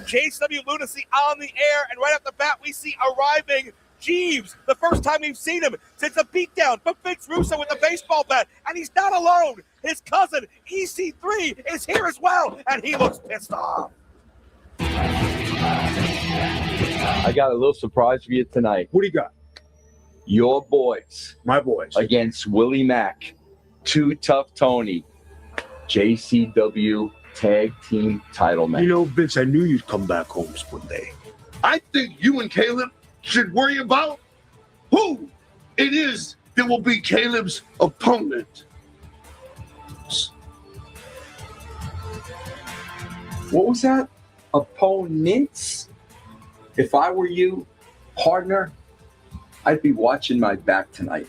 JCW Lunacy on the air, and right off the bat, we see arriving Jeeves, the first time we've seen him since a beatdown from Vince Russo with the baseball bat, and he's not alone. His cousin, EC3, is here as well, and he looks pissed off. I got a little surprise for you tonight. What do you got? Your boys. My boys. Against Willie Mack, Too Tough Tony, JCW Tag Team Title Match. You know, Vince, I knew you'd come back home one day. I think you and Caleb should worry about who it is that will be Caleb's opponent. What was that? Opponents? If I were you, partner, I'd be watching my back tonight.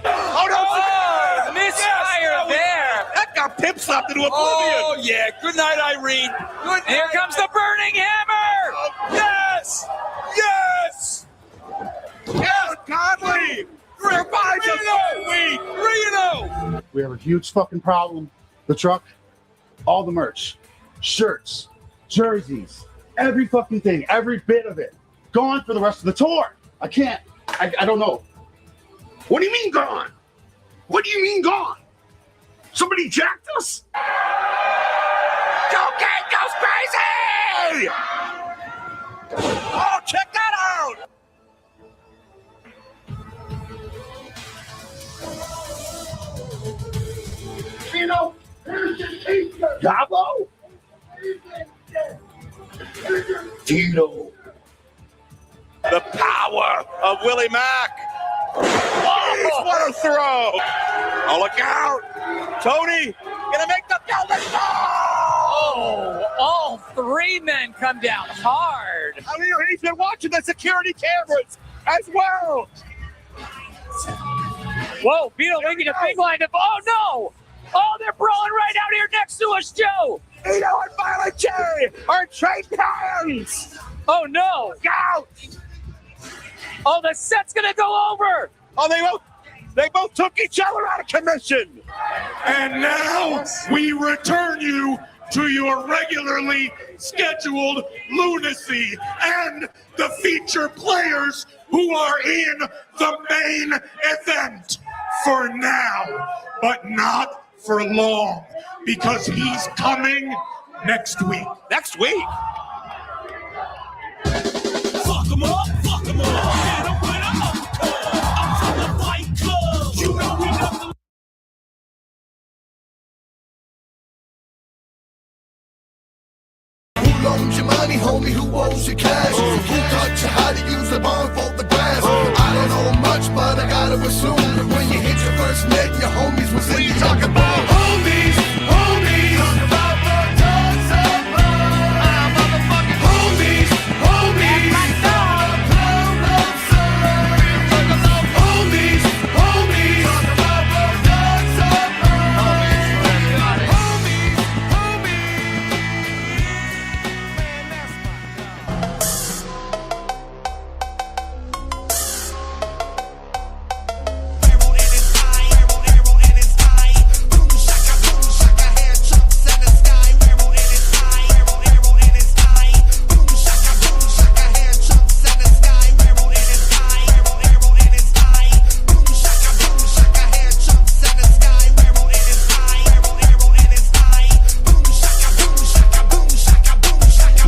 Oh, no! Oh, misfire there! That got pimp slapped into oblivion! Oh, yeah. Good night, Irene. Good night. Here comes the burning hammer! Yes! Yes! Yes, Conley! Revives us all week! Reno! We have a huge fucking problem. The truck, all the merch, shirts, jerseys, every fucking thing, every bit of it, gone for the rest of the tour. I can't. I don't know. What do you mean gone? What do you mean gone? Somebody jacked us? Cocaine goes crazy! Oh, check that out! Vito, here's your teacher. Gabo? Vito. The power of Willie Mack. Jeez, what a throw! Oh, look out! Tony, gonna make the building fall! Oh, all three men come down hard. I mean, he's been watching the security cameras as well. Whoa, Vito making a big line of, oh no! Oh, they're brawling right out here next to us, Joe! Vito and Violent J are trading hands! Oh no! Look out! Oh, the set's gonna go over! Oh, they both took each other out of commission! And now we return you to your regularly scheduled Lunacy and the feature players who are in the main event for now, but not for long, because he's coming next week. Next week? Fuck him up, fuck him up. Hit him with a uppercut. I'm from the Fight Club. You know we love the Who loans your money, homie? Who owes your cash? Who taught you how to use the barn for the grass? I don't know much, but I gotta assume that when you hit your first net, your homies was in. You talk about homies, homies. Talk about the dogs of love. Motherfucking homies, homies. My dog. Clown of sun. Talk about homies, homies. Talk about the dogs of love. Homies, homies. Man, that's my dog.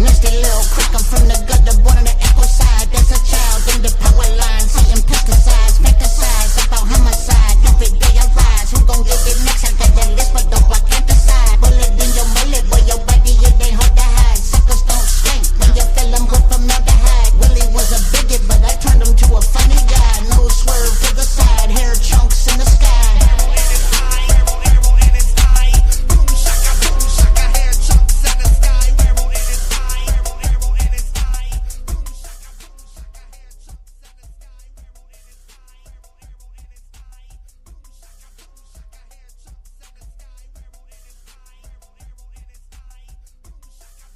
Nasty little crick, I'm from the gutter, born on the echo side. As a child, in the power lines, eating pesticides, fantasize about homicide. Every day I rise, who gon' get it next? I got that list, but though I can't decide. Bullet in your mullet, boy, your body, it ain't hard to hide. Suckers don't stink when you feel them with formaldehyde. Willie was a bigot, but I turned him to a funny guy. No swerve to the side, hair chunks in the sky.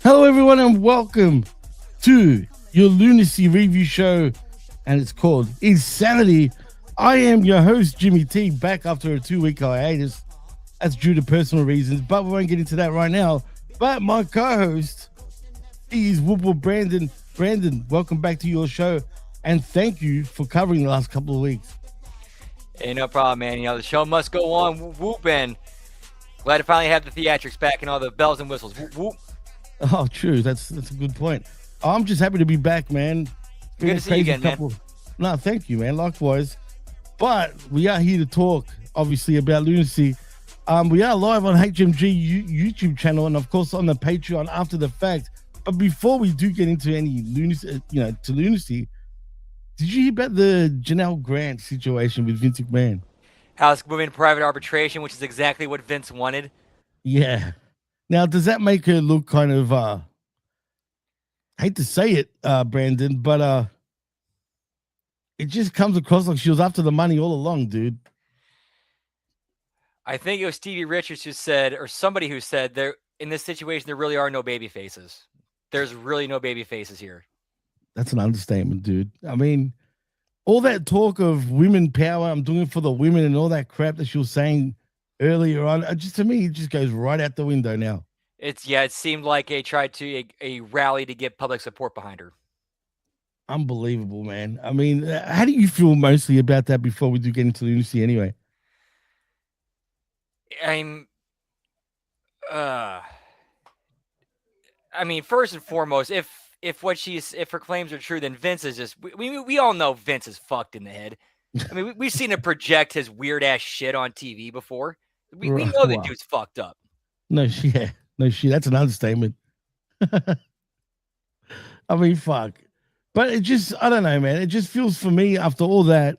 Hello, everyone, and welcome to your Lunacy review show, and it's called Insanity. I am your host, Jimmy T, back after a 2-week hiatus. That's due to personal reasons, but we won't get into that right now. But my co-host, He is Whoop Whoop Brandon. Brandon, welcome back to your show, and thank you for covering the last couple of weeks. Hey, no problem, man. The show must go on. Whoop, whoop, and glad to finally have the theatrics back and all the bells and whistles. Whoop, whoop. Oh, true. That's a good point. I'm just happy to be back, man. Good to see you again, man. No, thank you, man. Likewise. But we are here to talk, obviously, about Lunacy. We are live on HMG YouTube channel and, of course, on the Patreon after the fact. But before we do get into any Lunacy, did you hear about the Janelle Grant situation with Vince McMahon? How it's moving to private arbitration, which is exactly what Vince wanted. Yeah. Now, does that make her look kind of, I hate to say it, Brandon, but it just comes across like she was after the money all along, dude. I think it was Stevie Richards who said, or somebody who said, there in this situation, there really are no baby faces. There's really no baby faces here. That's an understatement, dude. I mean, all that talk of women power, I'm doing it for the women and all that crap that she was saying earlier on, just to me, it just goes right out the window now. It seemed like they tried to a rally to get public support behind her. Unbelievable, man. I mean, how do you feel mostly about that before we do get into Lunacy anyway? First and foremost, if her claims are true, then Vince is just we all know Vince is fucked in the head. I mean, we've seen him project his weird ass shit on TV before. We know that dude's fucked up. No shit. That's an understatement. I mean, fuck. But it just, I don't know, man. It just feels for me after all that,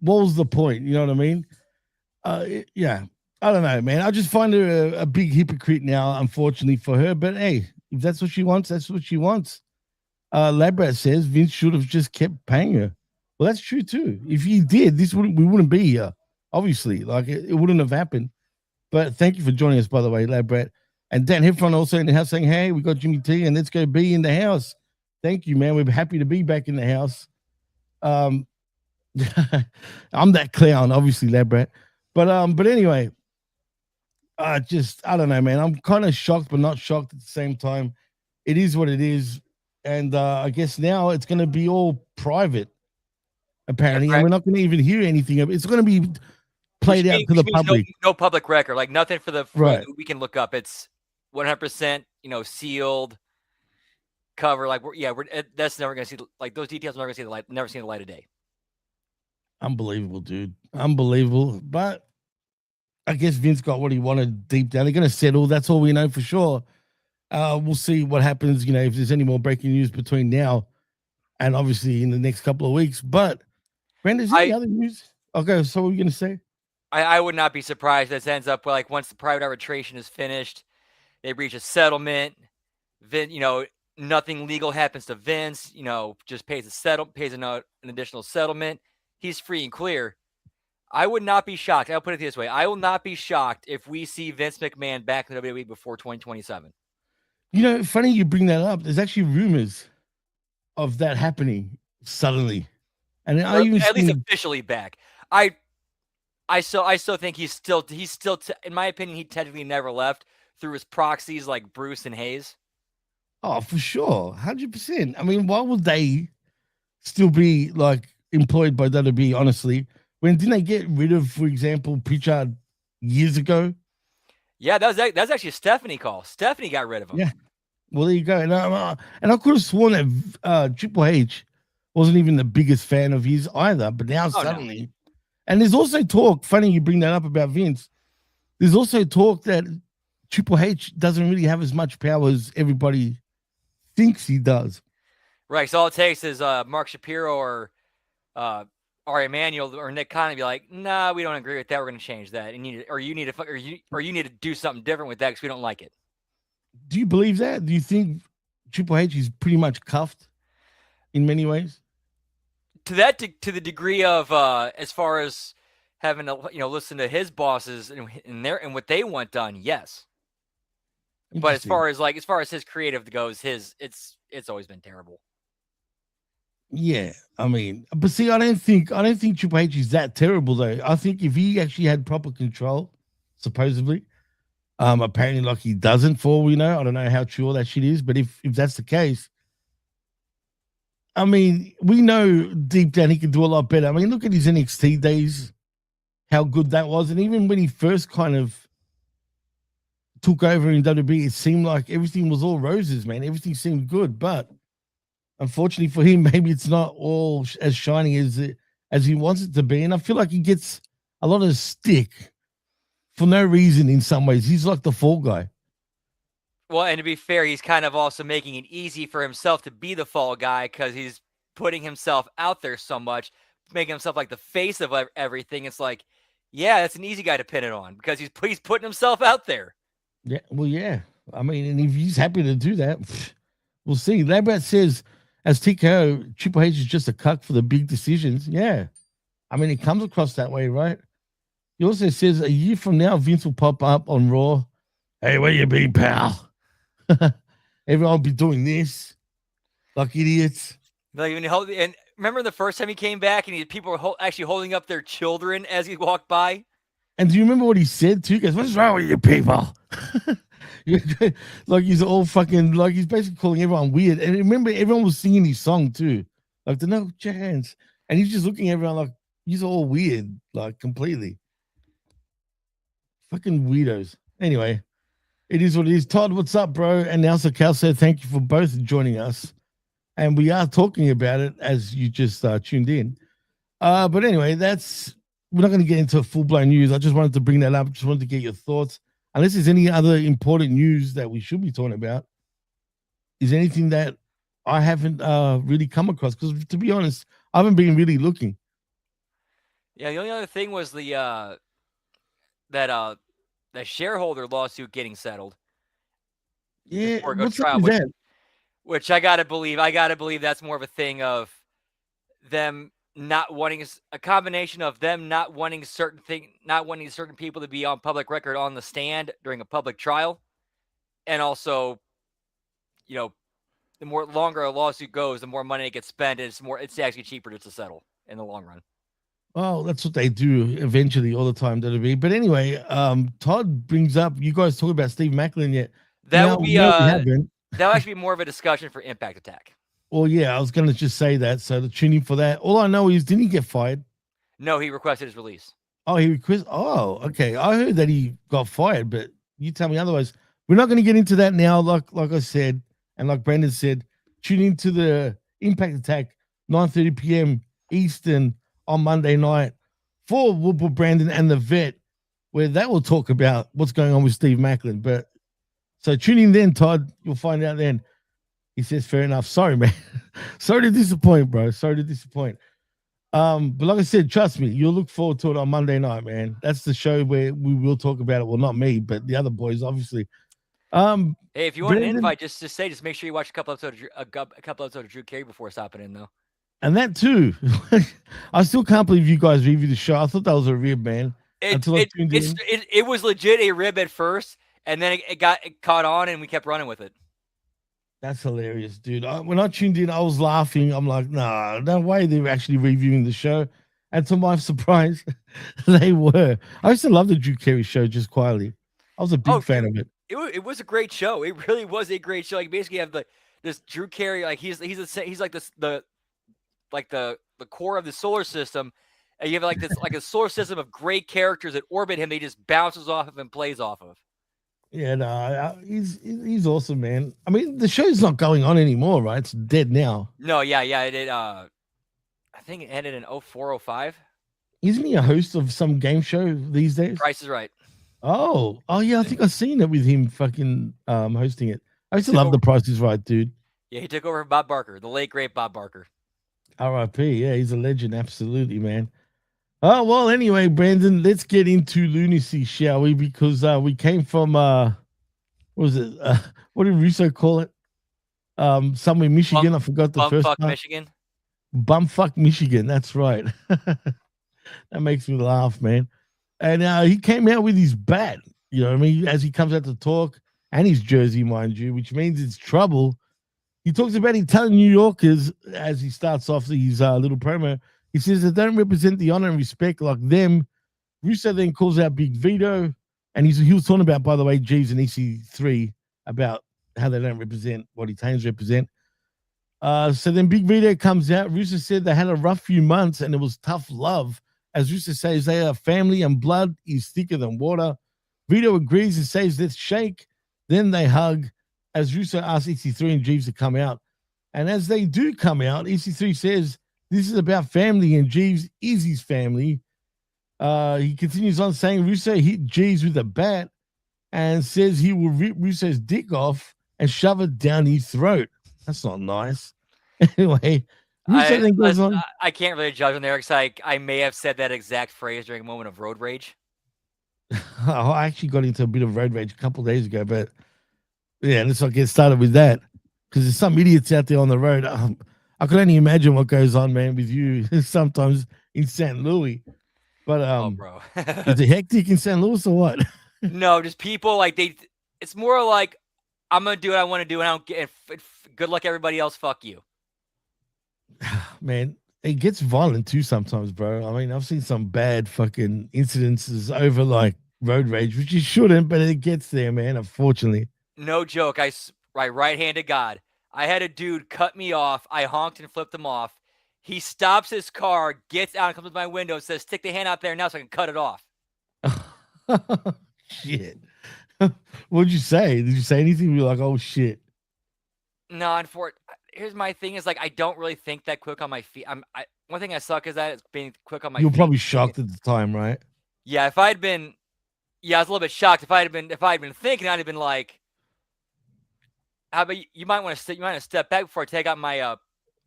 what was the point? You know what I mean? Yeah. I don't know, man. I just find her a big hypocrite now, unfortunately for her. But hey, if that's what she wants, that's what she wants. Labrat says Vince should have just kept paying her. Well, that's true too. If he did, we wouldn't be here. Obviously, like it wouldn't have happened. But thank you for joining us, by the way, Labrat. And Dan Heffron also in the house saying, hey, we got Jimmy T and let's go be in the house. Thank you, man. We're happy to be back in the house. I'm that clown, obviously, Labrat. But anyway, I don't know, man. I'm kind of shocked, but not shocked at the same time. It is what it is. And I guess now it's going to be all private, apparently. And we're not going to even hear anything of it. It's going to be played out to the public. No public record, like nothing for the right. We can look up. It's 100%, sealed cover. Like that's never going to see, like those details are never going to see the light, never seen the light of day. Unbelievable, dude. Unbelievable. But I guess Vince got what he wanted deep down. They're going to settle. That's all we know for sure. We'll see what happens, if there's any more breaking news between now and obviously in the next couple of weeks. But, Brandon, is there any other news? Okay, so what are you going to say? I would not be surprised if this ends up like once the private arbitration is finished, they reach a settlement. Nothing legal happens to Vince. Just pays an additional settlement. He's free and clear. I would not be shocked. I'll put it this way: I will not be shocked if we see Vince McMahon back in the WWE before 2027. Funny you bring that up. There's actually rumors of that happening suddenly, and at least officially back. I still think he's still in my opinion, he technically never left through his proxies like Bruce and Hayes. Oh, for sure. 100%. I mean, why would they still be like employed by WWE, honestly? When didn't they get rid of, for example, Pritchard years ago? Yeah, that's actually a Stephanie call. Stephanie got rid of him. Yeah. Well, there you go. And I could have sworn that Triple H wasn't even the biggest fan of his either, but now suddenly. No. And there's also talk, funny you bring that up about Vince, there's also talk that Triple H doesn't really have as much power as everybody thinks he does. Right. So all it takes is Mark Shapiro or Ari Emanuel or Nick Khan to be like, nah, we don't agree with that. We're going to change that. And you need to do something different with that because we don't like it. Do you believe that? Do you think Triple H is pretty much cuffed in many ways? To the degree of as far as having to listen to his bosses and what they want done, yes. But as far as his creative goes, it's always been terrible. Yeah, I mean, but see, I don't think Triple H is that terrible though. I think if he actually had proper control, supposedly, Apparently, like he doesn't, for all we know. I don't know how true all that shit is, but if that's the case, I mean, we know deep down he can do a lot better. I mean, look at his NXT days, how good that was. And even when he first kind of took over in WWE, it seemed like everything was all roses, man. Everything seemed good. But unfortunately for him, maybe it's not all as shiny as he wants it to be. And I feel like he gets a lot of stick for no reason in some ways. He's like the fall guy. Well, and to be fair, he's kind of also making it easy for himself to be the fall guy because he's putting himself out there so much, making himself like the face of everything. It's like, yeah, that's an easy guy to pin it on because he's putting himself out there. Yeah, well, yeah. I mean, and if he's happy to do that, we'll see. Lambert says, as TKO, Triple H is just a cuck for the big decisions. Yeah. I mean, it comes across that way, right? He also says, a year from now, Vince will pop up on Raw. Hey, where you been, pal? Everyone will be doing this like idiots. Like and remember the first time he came back and people were actually holding up their children as he walked by? And do you remember what he said too? He goes, what's wrong with you people? Like he's all fucking, like he's basically calling everyone weird. And remember, everyone was singing his song too. Like the no chance. And he's just looking at everyone like he's all weird, like completely. Fucking weirdos. Anyway, it is what it is. Todd, what's up, bro? And now Cal said, thank you for both joining us. And we are talking about it as you just tuned in. But anyway, we're not going to get into full-blown news. I just wanted to bring that up. Just wanted to get your thoughts. Unless there's any other important news that we should be talking about. Is anything that I haven't really come across? Because to be honest, I haven't been really looking. Yeah, the only other thing was the shareholder lawsuit getting settled. Yeah, what's trial, which I gotta believe that's more of a thing of them not wanting a combination of them not wanting certain people to be on public record on the stand during a public trial, and also, the more longer a lawsuit goes, the more money it gets spent. It's actually cheaper to settle in the long run. Well, that's what they do eventually all the time, WWE. But anyway, Todd brings up, you guys talk about Steve Macklin yet? That'll actually be more of a discussion for Impact Attack. Well, yeah, I was going to just say that. So to tune in for that. All I know is, didn't he get fired? No, he requested his release. Oh, he requested. Oh, okay. I heard that he got fired, but you tell me otherwise. We're not going to get into that now. Like I said, and like Brandon said, tune into the Impact Attack 9:30 p.m. Eastern on Monday night for Whooper, Brandon, and the Vet, where they will talk about what's going on with Steve Macklin. But so tune in then, Todd. You'll find out then. He says, fair enough. Sorry, man. Sorry to disappoint, bro. Sorry to disappoint. But like I said, trust me, you'll look forward to it on Monday night, man. That's the show where we will talk about it. Well, not me, but the other boys, obviously. Hey, if you want an invite, just make sure you watch a couple episodes of Drew Carey before stopping in, though. And that too. I still can't believe you guys reviewed the show. I thought that was a rib, man. It was legit a rib at first, and then it caught on, and we kept running with it. That's hilarious, dude. When I tuned in, I was laughing. I'm like, nah, no way they're actually reviewing the show. And to my surprise, they were. I used to love the Drew Carey show just quietly. I was a big fan of it. It was a great show. It really was a great show. Like basically, you have this Drew Carey, like he's like the core of the solar system, and you have like this like a solar system of great characters that orbit him. They just bounces off of and plays off of. Yeah, no, he's awesome, man. I mean, the show's not going on anymore, right? It's dead now. No, yeah, it did. I think it ended in 0405. Isn't he a host of some game show these days? Price is Right. Oh, yeah. I think I've seen it with him fucking hosting it. I used to love The Price is Right, dude. Yeah, he took over from Bob Barker, the late great Bob Barker. R.I.P. Yeah, he's a legend, absolutely, man. Oh, well, anyway, Brandon, let's get into Lunacy, shall we? Because we came from, what was it? What did Russo call it? Somewhere in Michigan. I forgot the first part. Michigan. Bumfuck Michigan. That's right. That makes me laugh, man. And he came out with his bat, you know what I mean? As he comes out to talk, and his jersey, mind you, which means it's trouble. He talks about he telling New Yorkers, as he starts off his little promo, he says they don't represent the honor and respect like them. Russo then calls out Big Vito, And he was talking about, by the way, Jeeves and EC3 about how they don't represent what Itanes represent. So then Big Vito comes out. Russo said they had a rough few months and it was tough love. As Russo says, they are family and blood is thicker than water. Vito agrees and says, let's shake. Then they hug as Russo asks EC3 and Jeeves to come out. And as they do come out, EC3 says, this is about family and Jeeves is his family. He continues on saying Russo hit Jeeves with a bat and says he will rip Russo's dick off and shove it down his throat. That's not nice. Anyway, Russo then goes on. I can't really judge on there because I may have said that exact phrase during a moment of road rage. I actually got into a bit of road rage a couple of days ago, but yeah, let's not get started with that because there's some idiots out there on the road. I can only imagine what goes on, man, with you sometimes in St. Louis. But bro, is it hectic in St. Louis or what? No, just people like it's more like I'm gonna do what I want to do, and I don't get. Good luck, everybody else. Fuck you, man. It gets violent too sometimes, bro. I mean, I've seen some bad fucking incidences over like road rage, which you shouldn't, but it gets there, man. Unfortunately, no joke. Right hand to God. I had a dude cut me off. I honked and flipped him off. He stops his car, gets out, and comes to my window, and says, "Stick the hand out there now so I can cut it off." Shit. What'd you say? Did you say anything? You're like, oh shit. No, here's my thing is like I don't really think that quick on my feet. One thing I suck is that it's being quick on my feet. You were probably shocked at the time, right? Yeah, if I'd been I was a little bit shocked. If I'd been thinking, I'd have been like, how about you might want to step back before I take out my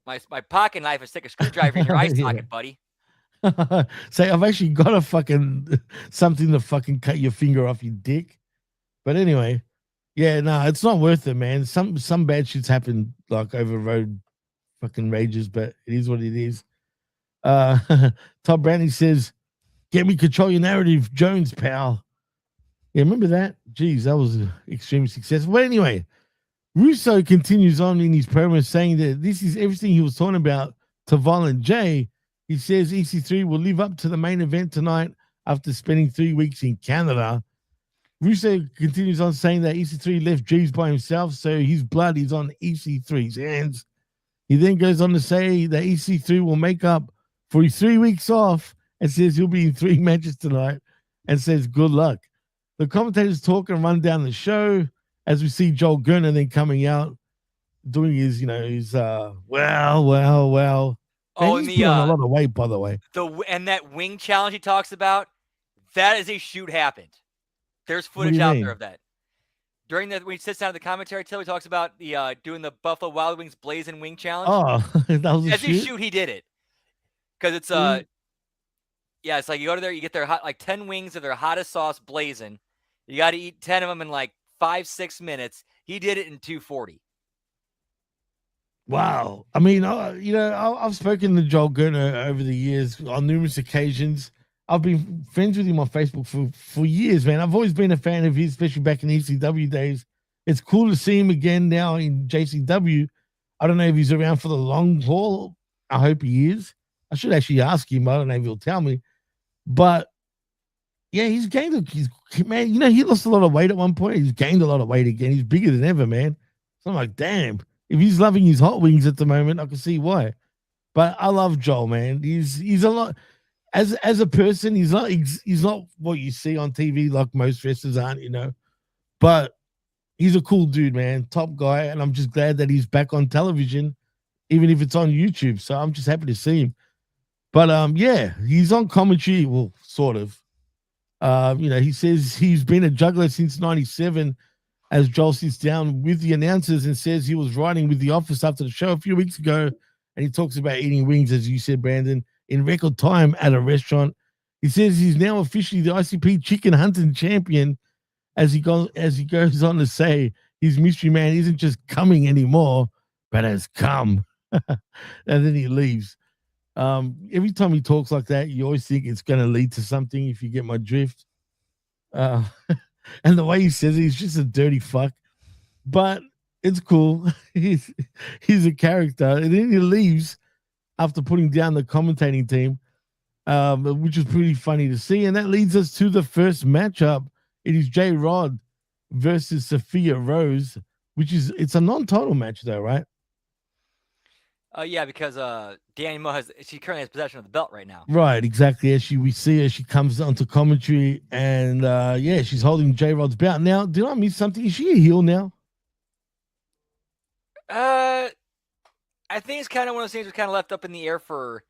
my pocket knife and stick a screwdriver in your eye socket, buddy. Say, I've actually got a fucking something to fucking cut your finger off your dick. But anyway, yeah, no, it's not worth it, man. Some bad shits happen like over road fucking rages, but it is what it is. Todd Browning says, "Get me control your narrative, Jones, pal." Yeah, remember that? Jeez, that was extremely successful. But anyway, Russo continues on in his promo saying that this is everything he was talking about to Violent J. He says EC3 will live up to the main event tonight after spending 3 weeks in Canada. Russo continues on saying that EC3 left Jeeves by himself, so his blood is on EC3's hands. He then goes on to say that EC3 will make up for his 3 weeks off and says he'll be in 3 matches tonight and says good luck. The commentators talk and run down the show as we see Joel Gerner then coming out doing his, well. Oh, and and he's put on a lot of weight, by the way. And that wing challenge he talks about, that is a shoot happened. There's footage out there of that. When he sits down at the commentary table, he talks about the doing the Buffalo Wild Wings Blazing Wing Challenge. Oh, that was a shoot. He did it because it's it's like you go to there, you get their 10 wings of their hottest sauce blazing. You got to eat 10 of them in like 5-6 minutes. He did it in 2:40. Wow. I mean, I've spoken to Joel Gerner over the years on numerous occasions. I've been friends with him on Facebook for years, man. I've always been a fan of his, especially back in the ECW days. It's cool to see him again now in JCW. I don't know if he's around for the long haul. I hope he is. I should actually ask him. I don't know if he'll tell me. But, yeah, he's gained. Man, he lost a lot of weight at one point. He's gained a lot of weight again. He's bigger than ever, man. So I'm like, damn. If he's loving his hot wings at the moment, I can see why. But I love Joel, man. He's a lot as a person. He's not what you see on TV like most wrestlers aren't, But he's a cool dude, man. Top guy, and I'm just glad that he's back on television, even if it's on YouTube. So I'm just happy to see him. But yeah, he's on commentary. Well, sort of. He says he's been a juggler since '97. As Joel sits down with the announcers and says he was riding with the office after the show a few weeks ago, and he talks about eating wings, as you said, Brandon, in record time at a restaurant. He says he's now officially the ICP chicken hunting champion, as he goes on to say his mystery man isn't just coming anymore, but has come. And then he leaves. Every time he talks like that, you always think it's going to lead to something, if you get my drift. And the way he says it, he's just a dirty fuck. But it's cool. He's a character. And then he leaves after putting down the commentating team, which is pretty funny to see. And that leads us to the first matchup It is J Rod versus Sophia Rose, it's a non-title match though, right? Yeah, because Danny Mo she currently has possession of the belt right now. Right, exactly. We see her, she comes onto commentary, and she's holding J Rod's belt. Now, did I miss something? Is she a heel now? I think it's kind of one of those things that's kind of left up in the air for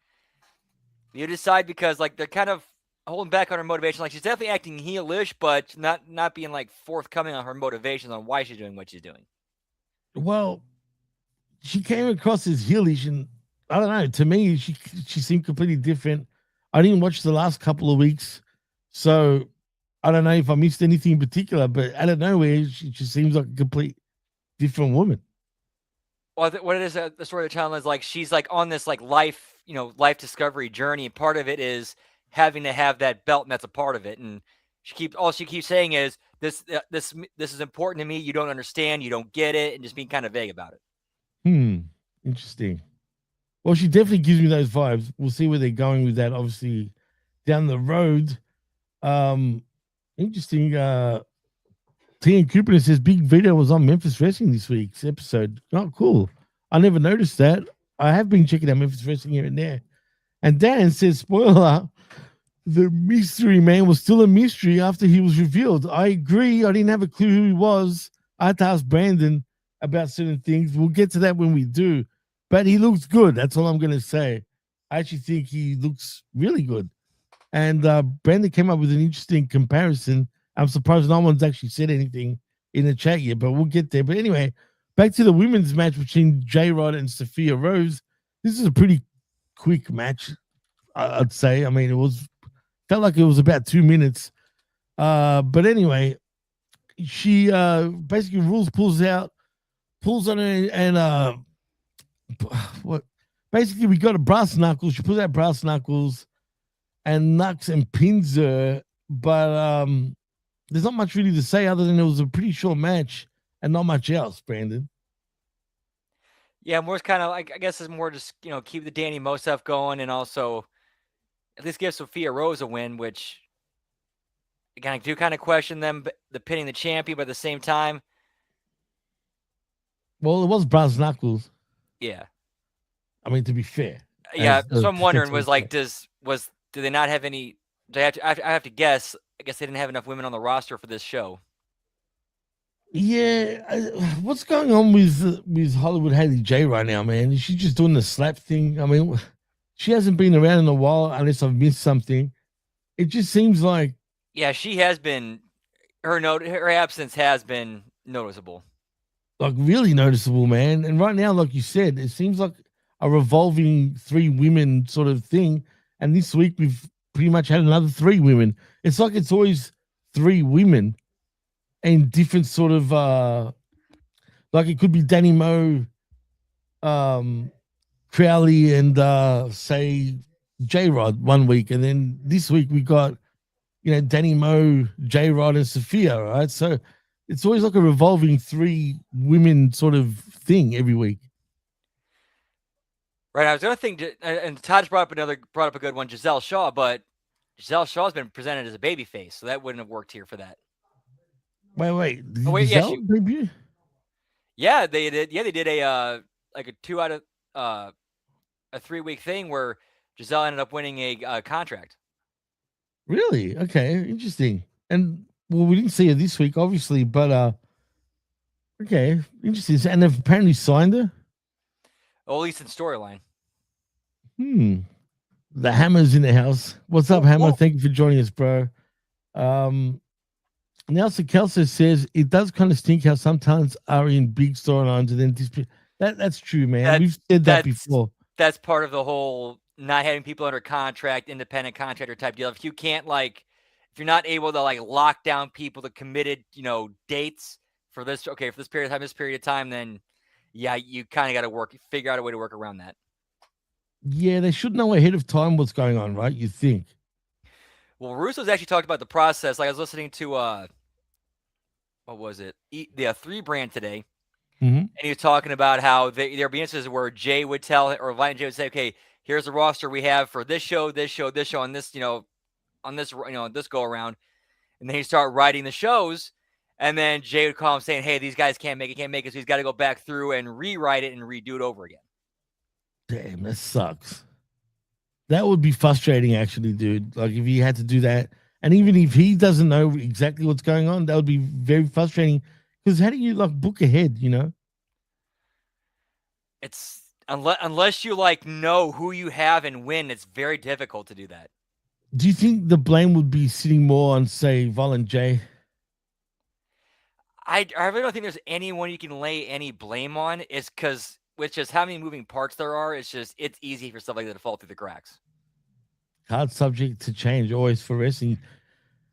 you to decide, because like they're kind of holding back on her motivation. Like she's definitely acting heelish, but not being like forthcoming on her motivations on why she's doing what she's doing. Well, she came across as heelish, and I don't know. To me, she seemed completely different. I didn't watch the last couple of weeks, so I don't know if I missed anything in particular. But out of nowhere, she just seems like a complete different woman. Well, what it is, the story of the channel is like she's like on this like life discovery journey. And part of it is having to have that belt, and that's a part of it. And all she keeps saying is this is important to me. You don't understand, you don't get it, and just being kind of vague about it. Interesting. Well, she definitely gives me those vibes. We'll see where they're going with that, obviously, down the road. Interesting. T.N. Cooper says Big Vito was on Memphis Wrestling this week's episode. Oh, cool. I never noticed that. I have been checking out Memphis Wrestling here and there. And Dan says, spoiler, the mystery man was still a mystery after he was revealed. I agree. I didn't have a clue who he was. I had to ask Brandon about certain things. We'll get to that when we do. But he looks good. That's all I'm going to say. I actually think he looks really good. And Brandon came up with an interesting comparison. I'm surprised no one's actually said anything in the chat yet, but we'll get there. But anyway, back to the women's match between J-Rod and Sophia Rose. This is a pretty quick match, I'd say. I mean, felt like it was about 2 minutes. But anyway, she basically pulls on her, and what? Basically, we got a brass knuckles. She pulls out brass knuckles and knocks and pins her. But there's not much really to say other than it was a pretty short match and not much else, Brandon. Yeah, more kind of like, I guess it's more just, keep the Danny Mo stuff going, and also at least give Sophia Rose a win, which again, I do kind of question them, the pinning the champion, but at the same time. Well, it was brass knuckles. Yeah. I mean, to be fair. Yeah, so I'm wondering, do they not have any, I have to guess, I guess they didn't have enough women on the roster for this show. Yeah, what's going on with Hollywood Haley J right now, man? Is she just doing the slap thing? I mean, she hasn't been around in a while unless I've missed something. It just seems like... Yeah, she has been, her absence has been noticeable. Like, really noticeable, man. And right now, like you said, it seems like a revolving 3 women sort of thing. And this week, we've pretty much had another 3 women. It's like it's always 3 women and different sort of like it could be Danny Mo, Crowley, and say J-Rod one week, and then this week we got Danny Mo, J-Rod, and Sophia, right? So it's always like a revolving 3 women sort of thing every week. Right. I was going to think, and Todd brought up a good one, Giselle Shaw, but Giselle Shaw's been presented as a babyface, so that wouldn't have worked here for that. Wait. Giselle, debut? Yeah, they did. Yeah, they did a 2 out of a 3-week thing where Giselle ended up winning a contract. Really? Okay, interesting. And well, we didn't see her this week, obviously, but okay, interesting. And they've apparently signed her. Well, at least in storyline. The Hammer's in the house. What's up, Hammer? Thank you for joining us, bro. Nelson Kelso says it does kind of stink how sometimes are in big storylines and then disappear. That's true, man. We've said that before. That's part of the whole not having people under contract, independent contractor type deal. If you can't if you're not able to lock down people to committed, dates for this period of time, then yeah, you kind of got to figure out a way to work around that. Yeah, they should know ahead of time what's going on, right? You think? Well, Russo's actually talked about the process. Like I was listening to what was it? The 3 brand today. And he was talking about how there'd be instances where Jay would tell, or Vine Jay would say, okay, here's the roster we have for this show, on this, on this, this go around. and then he'd start writing the shows, and then Jay would call him saying, "Hey, these guys can't make it, so he's got to go back through and rewrite it and redo it over again." Damn, that sucks. That would be frustrating, actually, dude. Like if he had to do that, and even if he doesn't know exactly what's going on, that would be very frustrating. Because how do you like book ahead? You know, It's unless you like know who you have and when, it's very difficult to do that. do you think the blame would be sitting more on, say, Vol and Jay? I really don't think there's anyone you can lay any blame on. It's because with just how many moving parts there are, it's easy for stuff like that to fall through the cracks. Hard subject to change, always for wrestling.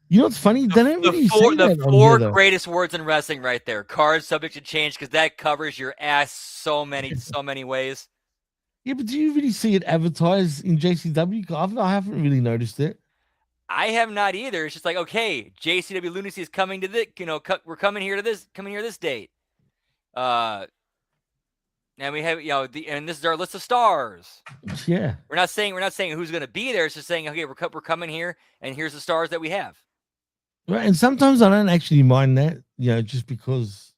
You know what's funny? They don't really say The that on four here, though. greatest words in wrestling right there. Card subject to change, because that covers your ass so many ways. Yeah, but do you really see it advertised in JCW? I haven't really noticed it. I have not either. It's just like, okay, JCW Lunacy is coming to this, we're coming here this date. And we have, and this is our list of stars. Yeah. We're not saying who's going to be there. It's just saying, okay, we're coming here, and here's the stars that we have. Right. And sometimes I don't actually mind that, just because,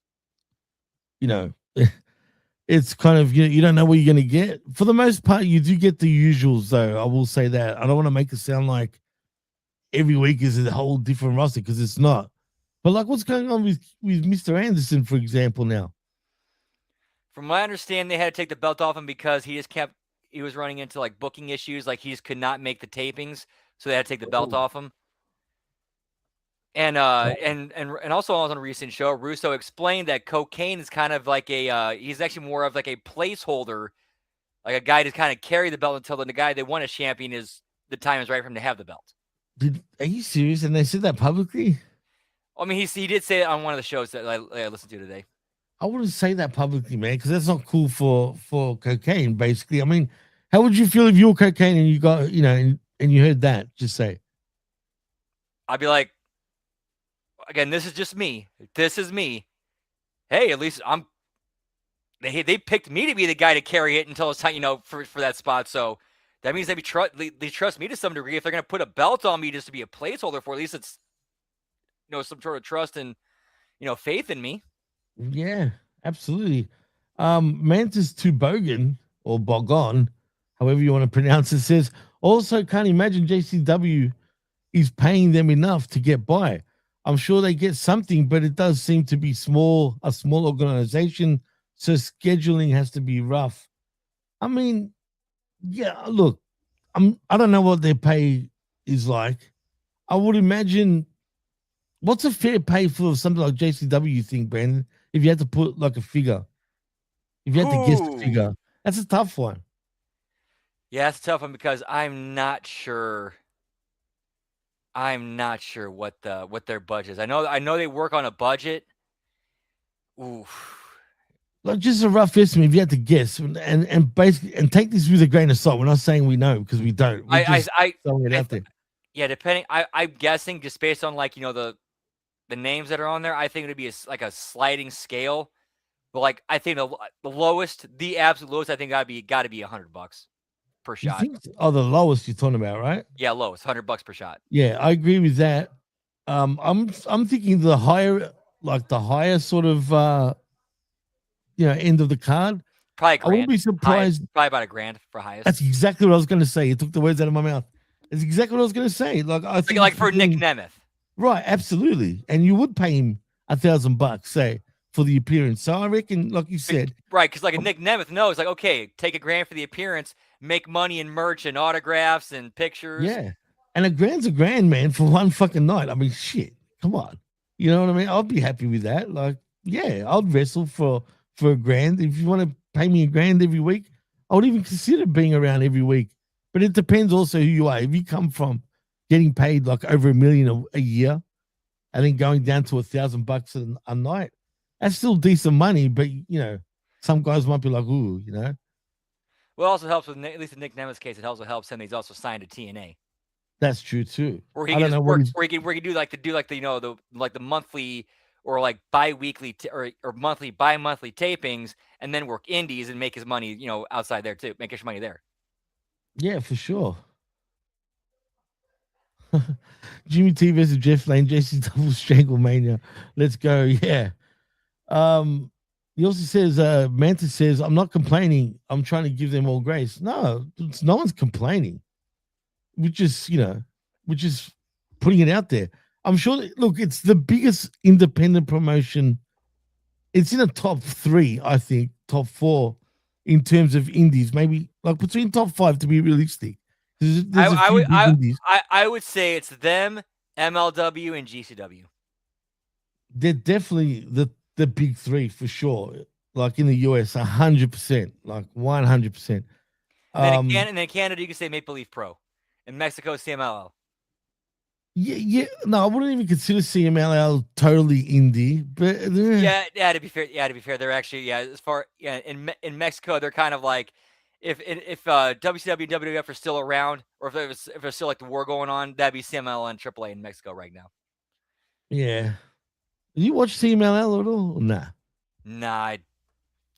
it's kind of, you don't know what you're going to get. For the most part, you do get the usuals, though. I will say that. I don't want to make it sound like every week is a whole different roster, because it's not. But like, what's going on with Mr. Anderson, for example, now? From what I understand, they had to take the belt off him because he was running into like booking issues. Like he just could not make the tapings. So they had to take the belt off him. And also on a recent show, Russo explained that cocaine is kind of like he's actually more of like a placeholder, like a guy to kind of carry the belt until the guy they want as champion the time is right for him to have the belt. Are you serious? And they said that publicly? I mean, he did say it on one of the shows that I listened to today. I wouldn't say that publicly, man, because that's not cool for cocaine, basically. I mean, how would you feel if you were cocaine and you got, and you heard that? Just say. I'd be like, again, this is just me. This is me. Hey, at least they picked me to be the guy to carry it until it's time, for that spot. So that means they trust me to some degree. If they're going to put a belt on me just to be a placeholder for, at least it's, some sort of trust and, faith in me. Yeah, absolutely. Mantis Tubogan, or Bogon, however you want to pronounce it, says, also can't imagine JCW is paying them enough to get by. I'm sure they get something, but it does seem to be a small organization, so scheduling has to be rough. I mean, yeah, look, I don't know what their pay is like. I would imagine, what's a fair pay for something like JCW, you think, Brandon? If you had to put like a figure, if you had to guess the figure, that's a tough one. Yeah, it's a tough one because I'm not sure what their budget is. I know they work on a budget. Oof. Like just a rough estimate, if you had to guess, and basically, and take this with a grain of salt. We're not saying we know, because we don't. We're just throwing it out there. Yeah, depending. I'm guessing just based on like the names that are on there. I think it'd be like a sliding scale, but like I think the absolute lowest, I think got to be $100 per shot. You think, the lowest you're talking about, right? Yeah, lowest $100 per shot. Yeah, I agree with that. I'm thinking the higher sort of end of the card. Probably $1,000. I wouldn't be surprised. Probably about $1,000 for highest. That's exactly what I was going to say. You took the words out of my mouth. That's exactly what I was going to say. Like I think, like for Nick Nemeth. Right, absolutely. And you would pay him $1,000, say, for the appearance. So I reckon, like you said, right, because like a Nick Nemeth knows, like, okay, take $1,000 for the appearance, make money in merch and autographs and pictures. Yeah, and $1,000's $1,000, man, for one fucking night. I mean, shit, come on, you know what I mean? I'll be happy with that. Like, yeah, I'd wrestle for $1,000. If you want to pay me $1,000 every week, I would even consider being around every week. But it depends also who you are. If you come from getting paid like over $1 million a year, and then going down to $1,000 a night, that's still decent money. But some guys might be like, ooh, Well, it also helps with, at least in Nick Nemeth's case, it also helps him. He's also signed to TNA. That's true too. Where he can do the monthly or like bi-weekly or bi-monthly tapings, and then work indies and make his money, outside there too, make his money there. Yeah, for sure. Jimmy T versus Jeff Lane, JC Double Strangle Mania. Let's go. Yeah. He also says, Manta says, I'm not complaining. I'm trying to give them all grace. No one's complaining. We're just putting it out there. I'm sure, look, it's the biggest independent promotion. It's in the top 3, I think, top 4 in terms of indies, maybe like between top 5 to be realistic. I would say it's them, MLW, and GCW. They're definitely the big 3 for sure. Like in the US, 100%, like 100%. And then in Canada, you can say Maple Leaf Pro. In Mexico, CMLL. Yeah. No, I wouldn't even consider CMLL totally indie, but yeah. To be fair, they're actually as far in Mexico, they're kind of like if WCW and WWF are still around, or if there's still like the war going on, that'd be CMLL and AAA in Mexico right now. Yeah. Do you watch CMLL at all? Nah. Nah, I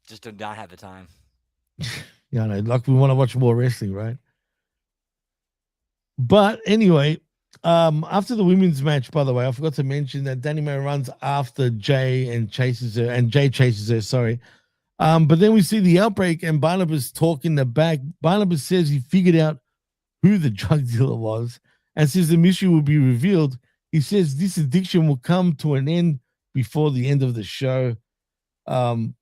just do not have the time. Yeah, I know. Like we want to watch more wrestling, right? But anyway, after the women's match, by the way, I forgot to mention that Danny May runs after Jay and chases her, and Jay chases her, sorry. But then we see the outbreak and Barnabas talk in the back. Barnabas says he figured out who the drug dealer was and says the mystery will be revealed. He says this addiction will come to an end before the end of the show. Well,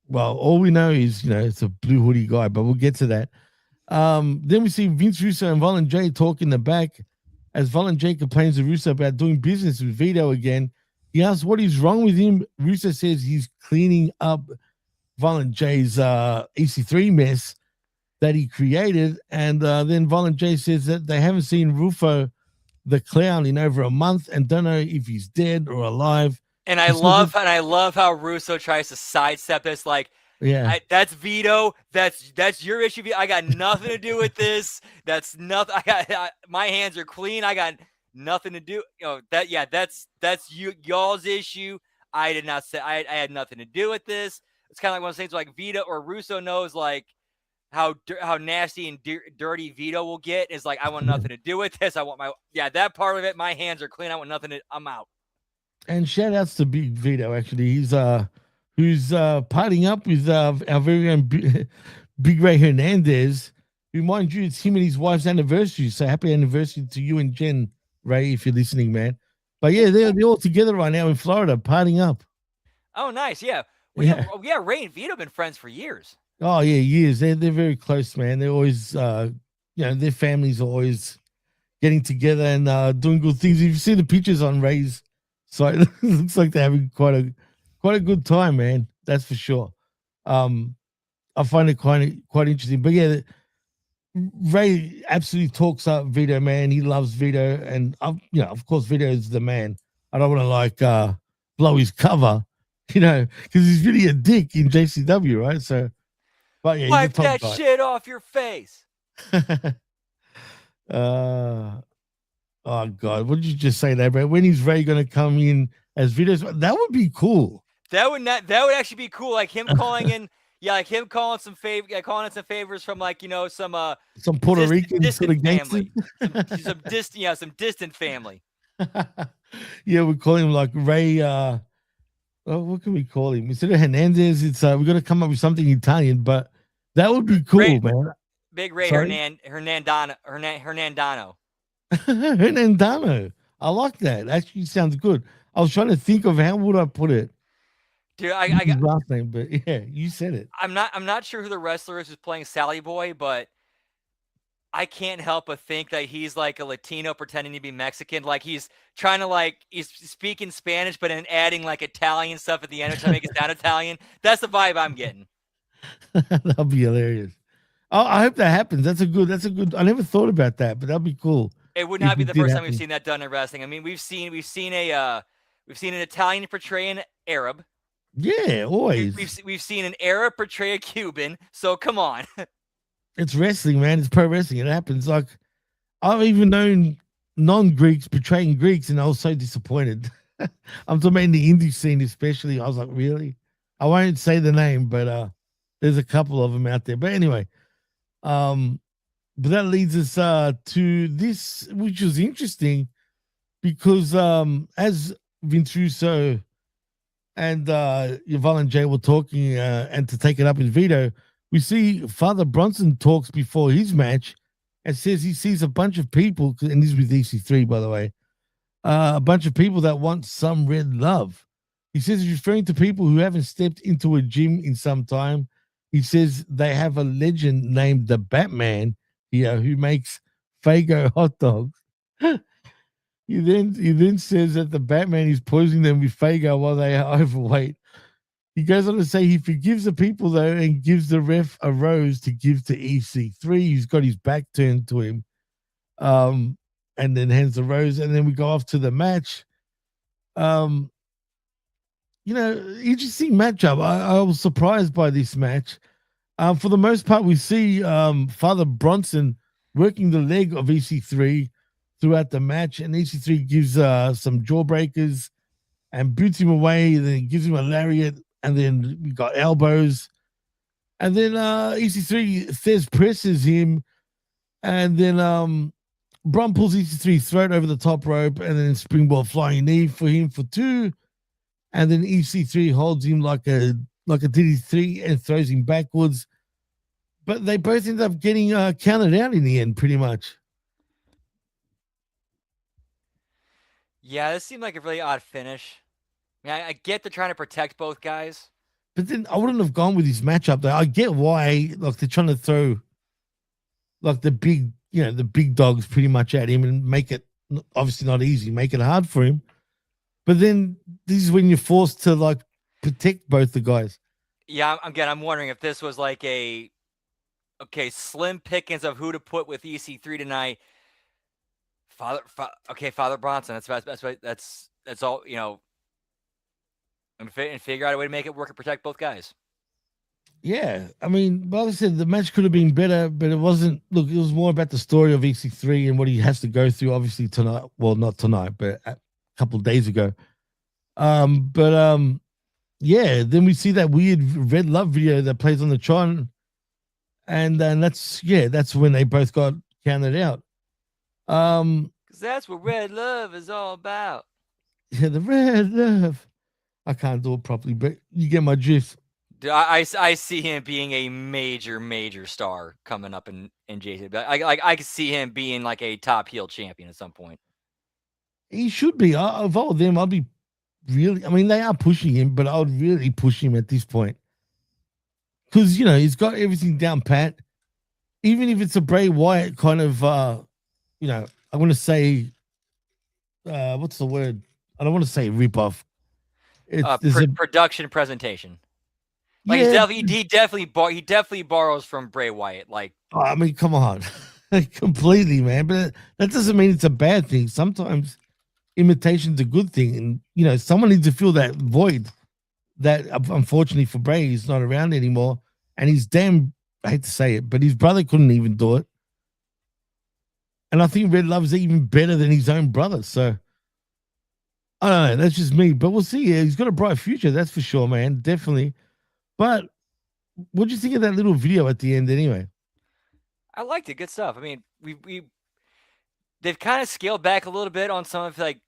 all we know is, it's a blue hoodie guy, but we'll get to that. Then we see Vince Russo and Violent J talk in the back as Violent J complains to Russo about doing business with Vito again. He asks what is wrong with him. Russo says he's cleaning up Violent J's EC3 mess that he created. And then Violent J says that they haven't seen Ruffo the Clown in over a month and don't know if he's dead or alive. And I love how Russo tries to sidestep this, like, yeah, that's Vito. That's your issue. I got nothing to do with this. That's nothing. My hands are clean. I got nothing to do. That's y'all's issue. I did not say. I had nothing to do with this. It's kind of like one of those things like Vito or Russo knows like how nasty and dirty Vito will get. Is like I want nothing to do with this. I want that part of it. My hands are clean. I want nothing to. I'm out. And shout outs to Big Vito. Actually, he's who's partying up with our very own Big Ray Hernandez, who, mind you, it's him and his wife's anniversary. So happy anniversary to you and Jen, Ray, if you're listening, man. But yeah, they're all together right now in Florida, partying up. Oh, nice. Yeah. Ray and Vito have been friends for years. Oh, yeah, years. They're very close, man. They're always, their families are always getting together and doing good things. If you see the pictures on Ray's site, it looks like they're having quite a good time, man. That's for sure. I find it quite interesting. But yeah, Ray absolutely talks up Vito, man. He loves Vito, and of course, Vito is the man. I don't want to blow his cover, because he's really a dick in JCW, right? So, but yeah, wipe that shit off your face. Oh God, what did you just say there, bro? When is Ray gonna come in as Vito's? That would be cool. That would actually be cool. Like him calling in, calling some favors from some Puerto Rican sort of family, some distant family. Yeah, we call him like Ray. What can we call him? Instead of Hernandez, it's we got to come up with something Italian, but that would be cool, man. Big Ray Hernandano. Hernandano. I like that. Actually sounds good. I was trying to think of how would I put it. Dude, I got his last name, but yeah, you said it. I'm not sure who the wrestler is who's playing Sally Boy, but I can't help but think that he's like a Latino pretending to be Mexican. Like he's trying to he's speaking Spanish, but then adding like Italian stuff at the end to make it sound Italian. That's the vibe I'm getting. That'll be hilarious. I hope that happens. That's a good. I never thought about that, but that'd be cool. It would not be the first time we've seen that done in wrestling. I mean, we've seen an Italian portray an Arab. Yeah, always. We've seen an Arab portray a Cuban. So come on. It's wrestling, man. It's pro wrestling. It happens. Like I've even known non-Greeks portraying Greeks, and I was so disappointed. I'm talking about in the indie scene, especially. I was like, really? I won't say the name, but there's a couple of them out there. But anyway, but that leads us to this, which was interesting because as Vince Russo and Yvonne and Jay were talking, and to take it up with Vito, we see Father Bronson talks before his match and says he sees a bunch of people, and this is with EC3, by the way, a bunch of people that want some red love. He says he's referring to people who haven't stepped into a gym in some time. He says they have a legend named the Batman here who makes Fago hot dogs. He then says that the Batman is poisoning them with Fago while they are overweight. He goes on to say he forgives the people though and gives the ref a rose to give to EC3, who's got his back turned to him, and then hands the rose, and then we go off to the match. Interesting matchup. I was surprised by this match. For the most part, we see Father Bronson working the leg of EC3 throughout the match, and EC3 gives some jawbreakers and boots him away, and then gives him a lariat, and then we got elbows, and then EC3 says presses him, and then Bron pulls EC3's throat over the top rope, and then springboard flying knee for him for 2, and then EC3 holds him like a DD3 and throws him backwards, but they both end up getting counted out in the end, pretty much. Yeah, this seemed like a really odd finish. I mean, I get they're trying to protect both guys, but then I wouldn't have gone with this matchup though. I get why, like they're trying to throw like the big dogs pretty much at him and make it obviously not easy, make it hard for him. But then this is when you're forced to like protect both the guys. Yeah, I'm wondering if this was like slim pickings of who to put with EC3 tonight. Father Bronson. That's all, and figure out a way to make it work and protect both guys. Yeah, I mean, like I said, the match could have been better, but it wasn't. Look, it was more about the story of EC3 and what he has to go through. Obviously tonight, well, not tonight, but a couple of days ago. Yeah. Then we see that weird Red Love video that plays on the Tron, and then that's when they both got counted out. Because that's what Red Love is all about. Yeah, the Red Love. I can't do it properly, but you get my gist. Dude, I see him being a major star coming up in JC. I could see him being like a top heel champion at some point. He should be. Of all of them, I'd be really. I mean, they are pushing him, but I would really push him at this point because he's got everything down pat. Even if it's a Bray Wyatt kind of, I want to say, what's the word? I don't want to say ripoff. Production presentation. Like he definitely borrows from Bray Wyatt. Like, I mean, come on, completely, man. But that doesn't mean it's a bad thing. Sometimes imitation's a good thing, and someone needs to fill that void. That unfortunately for Bray, he's not around anymore, and he's damn. I hate to say it, but his brother couldn't even do it, and I think Red Love's even better than his own brother. So I don't know. That's just me, but we'll see. Yeah, he's got a bright future, that's for sure, man. Definitely. But what do you think of that little video at the end, anyway? I liked it. Good stuff. I mean, they've kind of scaled back a little bit on some of like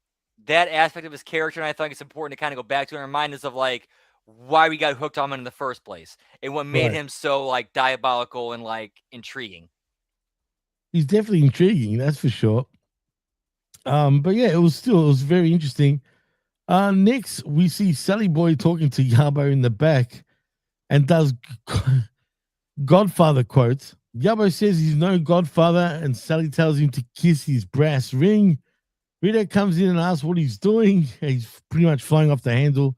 that aspect of his character, and I think it's important to kind of go back to and remind us of like why we got hooked on him in the first place and what made him so like diabolical and like intriguing. He's definitely intriguing, that's for sure. But yeah, it was very interesting. Next, we see Sally Boy talking to Yabo in the back and does Godfather quotes. Yabo says he's no godfather, and Sally tells him to kiss his brass ring. Vito comes in and asks what he's doing. He's pretty much flying off the handle.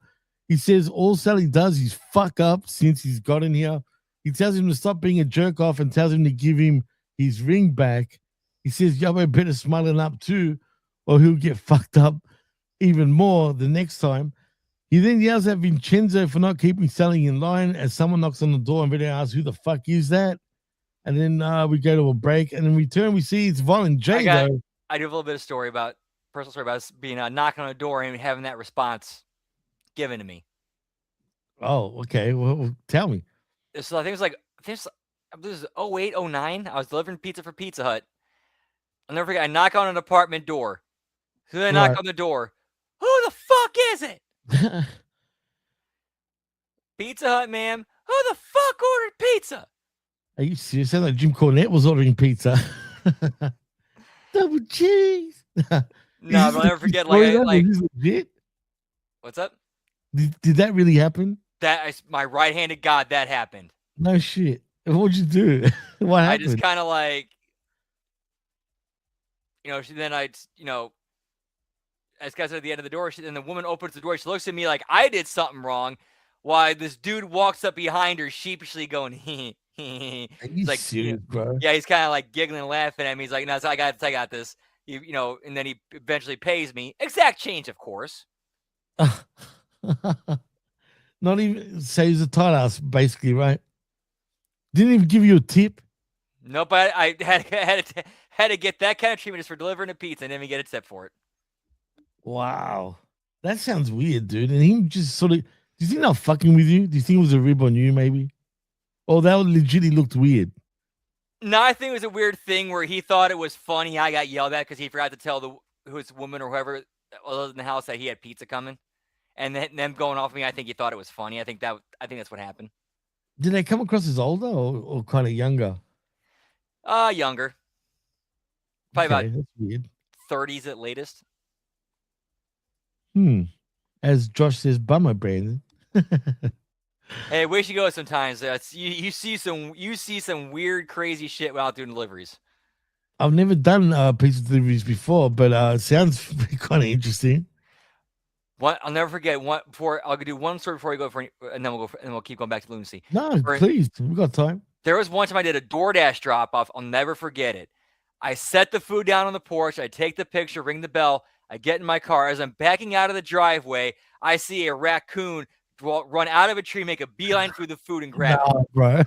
He says all Sally does is fuck up since he's gotten here. He tells him to stop being a jerk off and tells him to give him his ring back. He says Yabo better smiling up too, or he'll get fucked up even more the next time. He then yells at Vincenzo for not keeping Sally in line as someone knocks on the door, and Vito asks who the fuck is that? And then we go to a break, and in return we see it's Von and Jay. I do have a little bit of personal story about us being knocking on the door and having that response given to me. Oh, okay. Well, tell me. So I think it was This is 08, 09. I was delivering pizza for Pizza Hut. I'll never forget. I knock on an apartment door. So I knock on the door. Who the fuck is it? Pizza Hut, ma'am. Who the fuck ordered pizza? Are you serious? Sound like Jim Cornette was ordering pizza. Double cheese. No, I'll never forget. Like what's up? Did that really happen? My right-handed God, that happened. No shit. What'd you do? What happened? I just kind of like, then I got to the end of the door. Then the woman opens the door. She looks at me like I did something wrong. Why this dude walks up behind her, sheepishly going, "Hee hee." He's like, serious, bro? Yeah, he's kind of like giggling and laughing at me. He's like, "No, I got this." And then he eventually pays me exact change, of course. Not even saves a tight ass, basically, right? Didn't even give you a tip. Nope, I had to get that kind of treatment just for delivering a pizza and then we get a tip for it. Wow, that sounds weird, dude. And he just sort of. Do you think they're fucking with you? Do you think it was a rib on you, maybe? Or that legitimately looked weird? No, I think it was a weird thing where he thought it was funny. I got yelled at because he forgot to tell who's woman or whoever was in the house that he had pizza coming, and then them going off me. I think he thought it was funny. I think that's what happened. Did they come across as older or kind of younger? Younger. Probably that's weird. 30s at latest. As Josh says, bummer, Brandon. Hey, we should go sometimes. You see some weird, crazy shit while doing deliveries. I've never done pizza deliveries before, but sounds kind of interesting. I'll never forget one. I'll do one story before we go and then we'll keep going back to Lunacy. No, please, we got time. There was one time I did a DoorDash drop off. I'll never forget it. I set the food down on the porch. I take the picture, ring the bell. I get in my car. As I'm backing out of the driveway, I see a raccoon run out of a tree, make a beeline through the food, and grab it. Bro.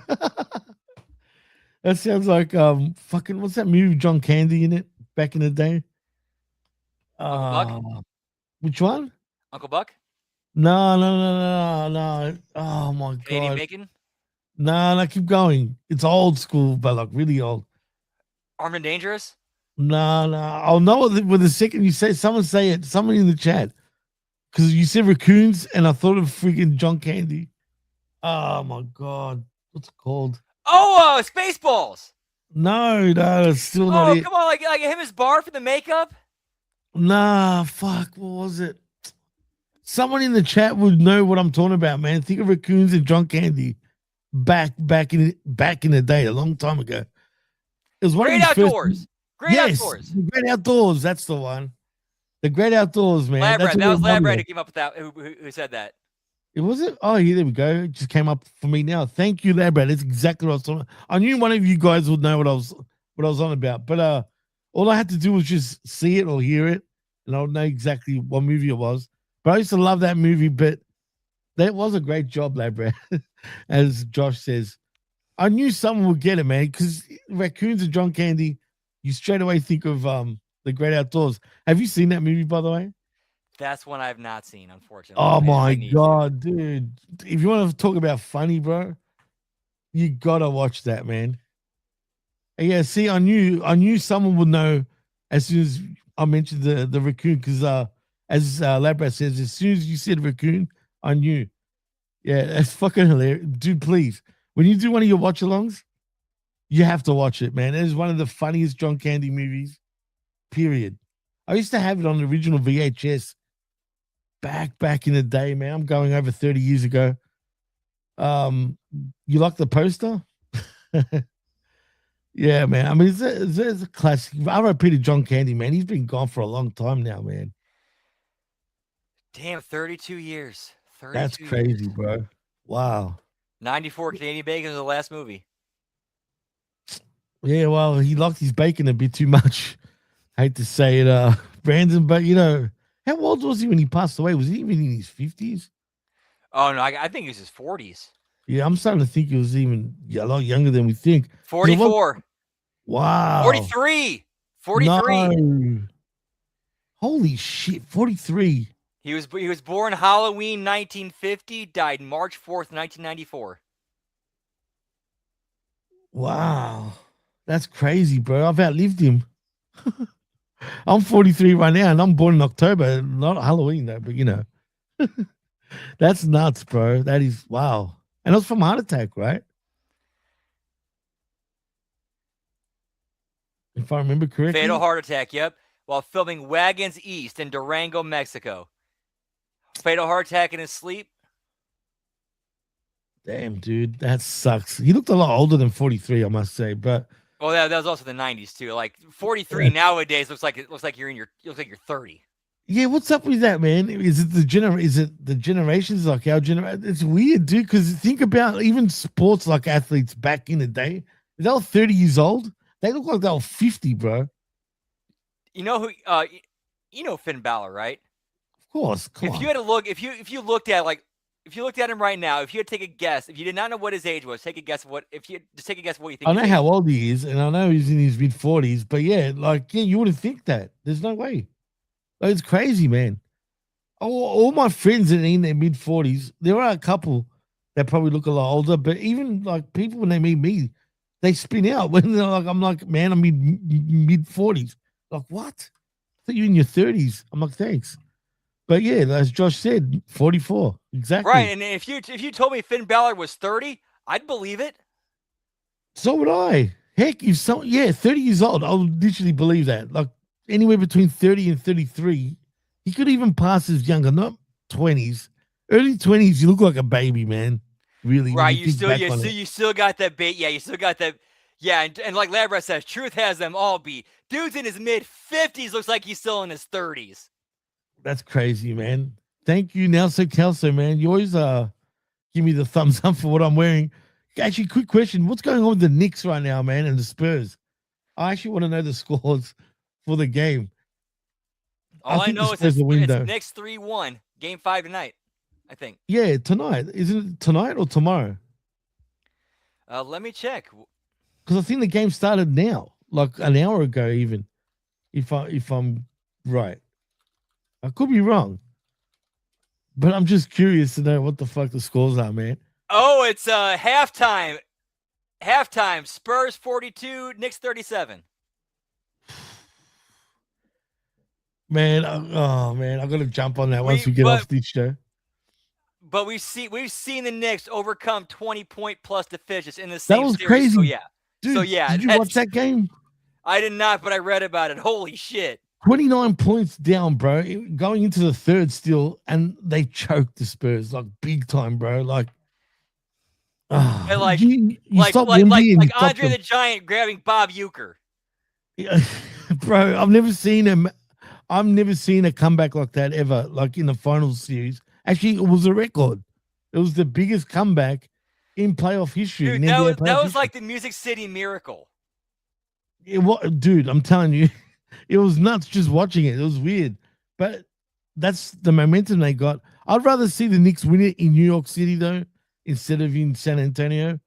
That sounds like fucking what's that movie with John Candy in it back in the day? Uncle Buck? Which one? Uncle Buck? No. Oh my god. Canadian Bacon? No, keep going. It's old school, but like really old. Armed and Dangerous? No. I'll know with the second you say someone say it. Someone in the chat. Because you said raccoons and I thought of freaking John Candy. Oh my god. What's it called? Oh, Spaceballs. No, it's still not it. Oh, come on, like him as Bar for the makeup? Nah, fuck. What was it? Someone in the chat would know what I'm talking about, man. Think of raccoons and John Candy back in the day, a long time ago. It was one Great of Outdoors. Great Outdoors. The Great Outdoors. That's the one. The Great Outdoors, man. Lab Rat. That was Lab Rat who came up with that. Who said that? It was it? Oh, yeah, there we go. It just came up for me now. Thank you, Lab Rat. That's exactly what I was talking about. I knew one of you guys would know what I was on about. But all I had to do was just see it or hear it, and I would know exactly what movie it was. But I used to love that movie, but that was a great job, Lab Rat. As Josh says. I knew someone would get it, man, because raccoons and John Candy, you straight away think of The Great Outdoors. Have you seen that movie, by the way? That's one I've not seen, unfortunately. Oh my god, dude! If you want to talk about funny, bro, you gotta watch that, man. And yeah, see, I knew someone would know as soon as I mentioned the raccoon, because as Labrat says, as soon as you said raccoon, I knew. Yeah, that's fucking hilarious, dude. Please, when you do one of your watch-alongs, you have to watch it, man. It is one of the funniest John Candy movies. Period. I used to have it on the original VHS back in the day, man. I'm going over 30 years ago. You like the poster? Yeah, man. I mean, it's a classic. R.I.P. to John Candy, man. He's been gone for a long time now, man. Damn, 32 years. 32 That's crazy, bro. Wow. 94 Canadian Bacon was the last movie. Yeah, well, he liked his bacon a bit too much. I hate to say it, Brandon, but you know, how old was he when he passed away? Was he even in his 50s? Oh, no, I think it was his 40s. Yeah, I'm starting to think he was even a lot younger than we think. 44. Wow. 43. 43. No. Holy shit, 43. He was born Halloween 1950, died March 4th, 1994. Wow. That's crazy, bro. I've outlived him. I'm 43 right now, and I'm born in October. Not Halloween, though, but you know. That's nuts, bro. That is, wow. And it was from a heart attack, right? If I remember correctly. Fatal heart attack, yep. While filming Wagons East in Durango, Mexico. Fatal heart attack in his sleep. Damn, dude, that sucks. He looked a lot older than 43, I must say. But well, that was also the 90s too. Like 43 nowadays looks like you're 30. Yeah, what's up with that, man? Is it the generations like our generation? It's weird, dude. Because think about even sports like athletes back in the day. They were 30 years old. They look like they were 50, bro. You know who? You know Finn Balor, right? Of course. If you had to look, if you looked at him right now, if you had to take a guess, if you did not know what his age was, take a guess what you think. I know how old he is, and I know he's in his mid-40s. But yeah, you wouldn't think that. There's no way. Like, it's crazy, man. All my friends are in their mid-40s. There are a couple that probably look a lot older, but even like people when they meet me, they spin out when they're like, I'm like, man, I'm mid-40s. Like, what? I thought you in your 30s. I'm like, thanks. But yeah, as Josh said, 44. Exactly. Right. And if you told me Finn Balor was 30, I'd believe it. So would I. Heck, 30 years old, I'll literally believe that. Like anywhere between 30 and 33, he could even pass as younger, not 20s. Early 20s, you look like a baby, man. Really. Right. You still got that bait. Yeah, you still got that. Yeah, and like Labra says, truth has them all beat. Dude's in his mid-50s, looks like he's still in his 30s. That's crazy, man. Thank you, Nelson Kelso, man. You always give me the thumbs up for what I'm wearing. Actually, quick question. What's going on with the Knicks right now, man, and the Spurs? I actually want to know the scores for the game. All I know is it's Knicks 3-1, game 5 tonight, I think. Yeah, tonight. Isn't it tonight or tomorrow? Let me check. Because I think the game started now, like an hour ago even, if I'm right. I could be wrong. But I'm just curious to know what the fuck the scores are, man. Oh, it's halftime. Halftime. Spurs 42, Knicks 37. Man, I gotta jump on that once we get off this show. But we've seen the Knicks overcome 20-point plus deficits in the same That was series. crazy. So yeah. Dude, did you watch that game? I did not, but I read about it. Holy shit. 29 points down, bro. Going into the third still, and they choked the Spurs like big time, bro. Like, like Andre the Giant grabbing Bob Uecker. Yeah, bro, I've never seen a comeback like that ever, like in the finals series. Actually, it was a record. It was the biggest comeback in playoff history. Dude, that was like the Music City Miracle. Dude, I'm telling you, it was nuts just watching it. It was weird. But that's the momentum they got. I'd rather see the Knicks win it in New York City, though, instead of in San Antonio.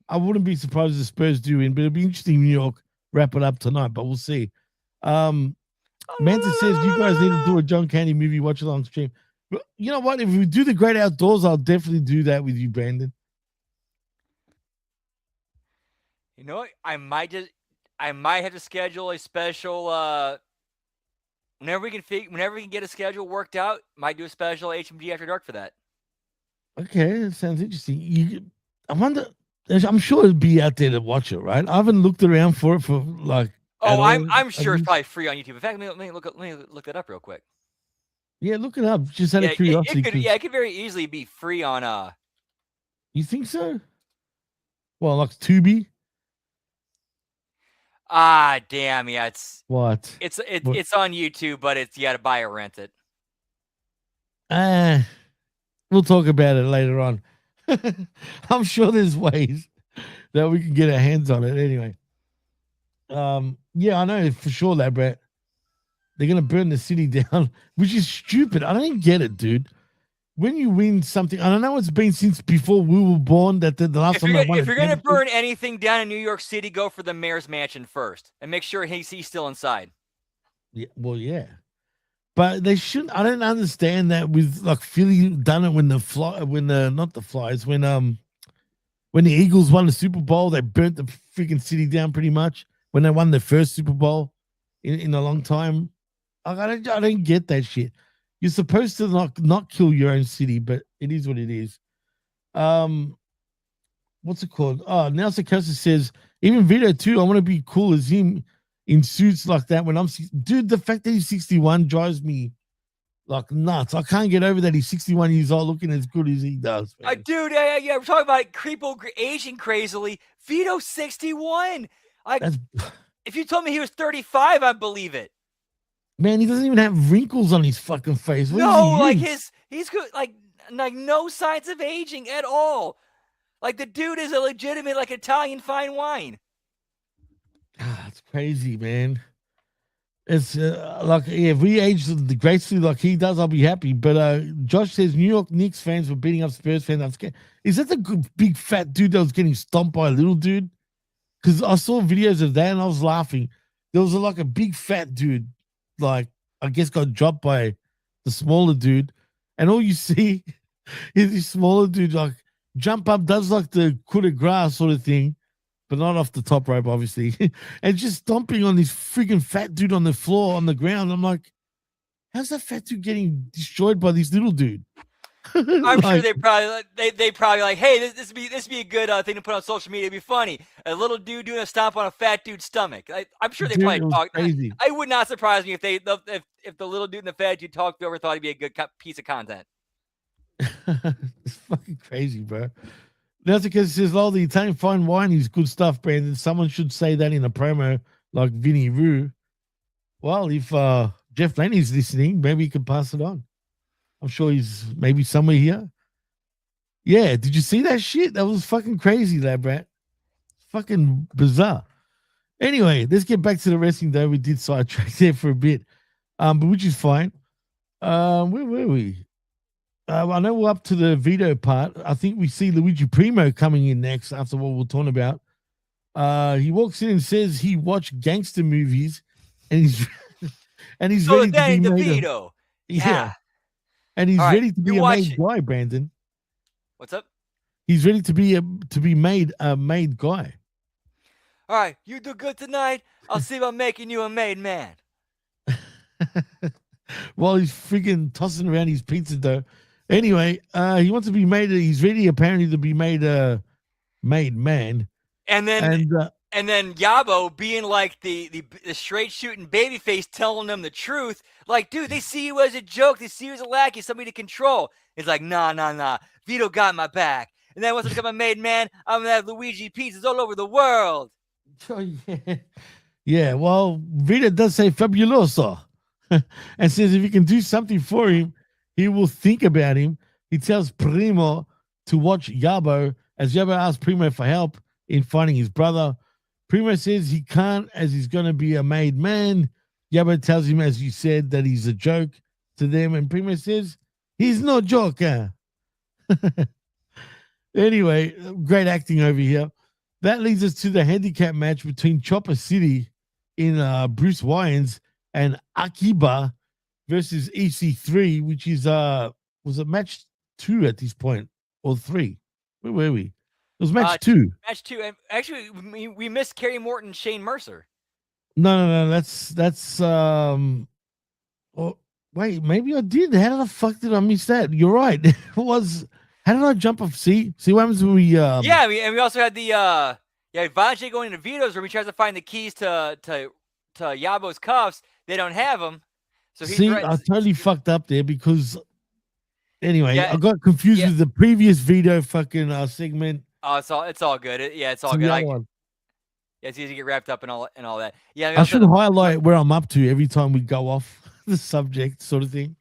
I wouldn't be surprised if the Spurs do win, but it'll be interesting New York wrap it up tonight, but we'll see. Manta says you guys need to do a John Candy movie watch-along stream. But you know what? If we do the Great Outdoors, I'll definitely do that with you, Brandon. You know what? I might have to schedule a special whenever we can get a schedule worked out, might do a special HMG After Dark for that. Okay, that sounds interesting. I wonder, I'm sure it'll be out there to watch it, right? I haven't looked around for it for like. Oh, I'm sure it's probably free on YouTube. In fact, let me look that up real quick. Yeah, look it up. Just out of curiosity. It could very easily be free on. You think so? Well, like Tubi. Ah, damn! Yeah, it's what? It's on YouTube, but you got to buy or rent it. We'll talk about it later on. I'm sure there's ways that we can get our hands on it. Anyway, yeah, I know for sure that, Brett. They're gonna burn the city down, which is stupid. I don't get it, dude. When you win something, I don't know it's been since before we were born that the last time I won. If you're gonna burn anything down in New York City, go for the mayor's mansion first and make sure he's still inside. Yeah, well, yeah, but they shouldn't. I don't understand that with like Philly done it when when the Eagles won the Super Bowl, they burnt the freaking city down pretty much when they won their first Super Bowl in a long time. I don't get that shit. You're supposed to not kill your own city, but it is what it is. What's it called? Oh, Nelson Costa says, even Vito too, I want to be cool as him in suits like that when I'm dude, the fact that he's 61 drives me like nuts. I can't get over that he's 61 years old looking as good as he does. Dude, yeah, we're talking about creepo aging crazily. Vito's 61. If you told me he was 35, I'd believe it. Man, he doesn't even have wrinkles on his fucking face. He's good, like no signs of aging at all. Like the dude is a legitimate like Italian fine wine. It's crazy, man. It's if we age gracefully like he does, I'll be happy. But Josh says New York Knicks fans were beating up Spurs fans. I'm scared. Is that the big fat dude that was getting stomped by a little dude? Because I saw videos of that and I was laughing. There was like a big fat dude, like I guess got dropped by the smaller dude, and all you see is this smaller dude like jump up, does like the coup de grace sort of thing, but not off the top rope, obviously, and just stomping on this freaking fat dude on the floor, on the ground. I'm like, how's that fat dude getting destroyed by this little dude? I'm sure they probably like, hey, this would be a good thing to put on social media. It'd be funny. A little dude doing a stomp on a fat dude's stomach. I'm sure they probably talk. Crazy. I would not surprise me if the little dude and the fat dude talked over thought it'd be a good piece of content. It's fucking crazy, bro. That's because it says, "Oh, the Italian fine wine is good stuff, Brandon." Someone should say that in a promo, like Vinny Roo. Well, if Jeff Laney's listening, maybe he can pass it on. I'm sure he's maybe somewhere here. Yeah, did you see that shit? That was fucking crazy, lad, Brad. Fucking bizarre. Anyway, let's get back to the wrestling, though. We did sidetrack there for a bit, but which is fine. Where were we? I know we're up to the Vito part. I think we see Luigi Primo coming in next after what we're talking about. He walks in and says he watched gangster movies, and he's ready to be made Vito. Yeah. And he's ready to be a made guy, Brandon. What's up? He's ready to be made a made guy. All right, you do good tonight. I'll see about making you a made man. While he's freaking tossing around his pizza dough. Anyway, he wants to be made. He's ready apparently to be made a made man. And then Yabo being like the straight shooting babyface telling them the truth. Like, dude, they see you as a joke. They see you as a lackey, somebody to control. It's like, nah. Vito got my back. And then once I become a made man, I'm going to have Luigi pizzas all over the world. Oh, yeah. Yeah, well, Vito does say fabuloso. And says if he can do something for him, he will think about him. He tells Primo to watch Yabo as Yabo asks Primo for help in finding his brother. Primo says he can't as he's going to be a made man. Yabo tells him, as you said, that he's a joke to them. And Primo says, he's no joker. Anyway, great acting over here. That leads us to the handicap match between Chopper City in Bruce Wyans and Akiba versus EC3, which is, was it match 2 at this point or 3? Where were we? It was match 2. Match 2. And actually, we missed Kerry Morton, Shane Mercer. No. That's oh, wait, maybe I did. How the fuck did I miss that? You're right. It was. How did I jump off? See what happens when we Yeah, and we also had the Vanishing going into Vito's room. He tries to find the keys to Yabo's cuffs. They don't have them. So I totally fucked up there because anyway, Yeah, I got confused with the previous Vito fucking segment. Oh, it's all good. It's all good. It's easy to get wrapped up in all that. Yeah, I should highlight where I'm up to every time we go off the subject, sort of thing,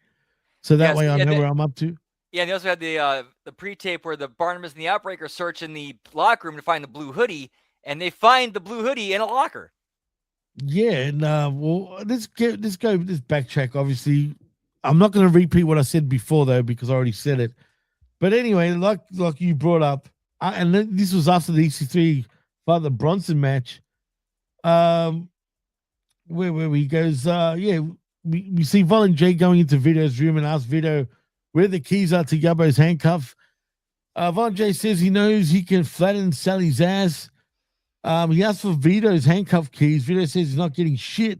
so that way I know where I'm up to. Yeah, and they also had the pre-tape where the Barnabas and the Outbreaker search in the locker room to find the blue hoodie, and they find the blue hoodie in a locker. Yeah, and well, let's backtrack. Obviously, I'm not going to repeat what I said before though because I already said it. But anyway, like you brought up, and this was after the EC3 Father Bronson match. Where he goes, we see Vol and Jay going into Vito's room and ask Vito where the keys are to Yabo's handcuff. Von J says he knows he can flatten Sally's ass. He asks for Vito's handcuff keys. Vito says he's not getting shit,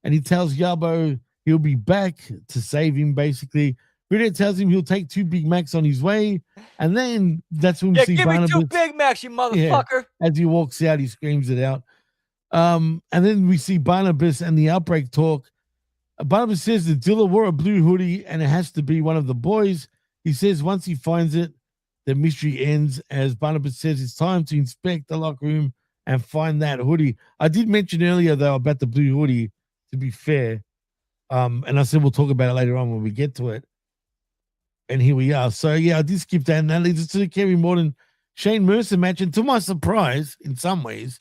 and he tells Yabo he'll be back to save him, basically. Vito tells him he'll take 2 Big Macs on his way, and then that's when we see give Barnabas. me 2 Big Macs, you motherfucker. As he walks out, he screams it out. And then we see Barnabas and the outbreak talk. Barnabas says the dealer wore a blue hoodie, and it has to be one of the boys. He says once he finds it, the mystery ends. As Barnabas says, it's time to inspect the locker room and find that hoodie. I did mention earlier, though, about the blue hoodie, to be fair. And I said we'll talk about it later on when we get to it. And here we are. So, yeah, I did skip that. And that leads us to the Kerry Morton Shane Mercer match. And to my surprise, in some ways,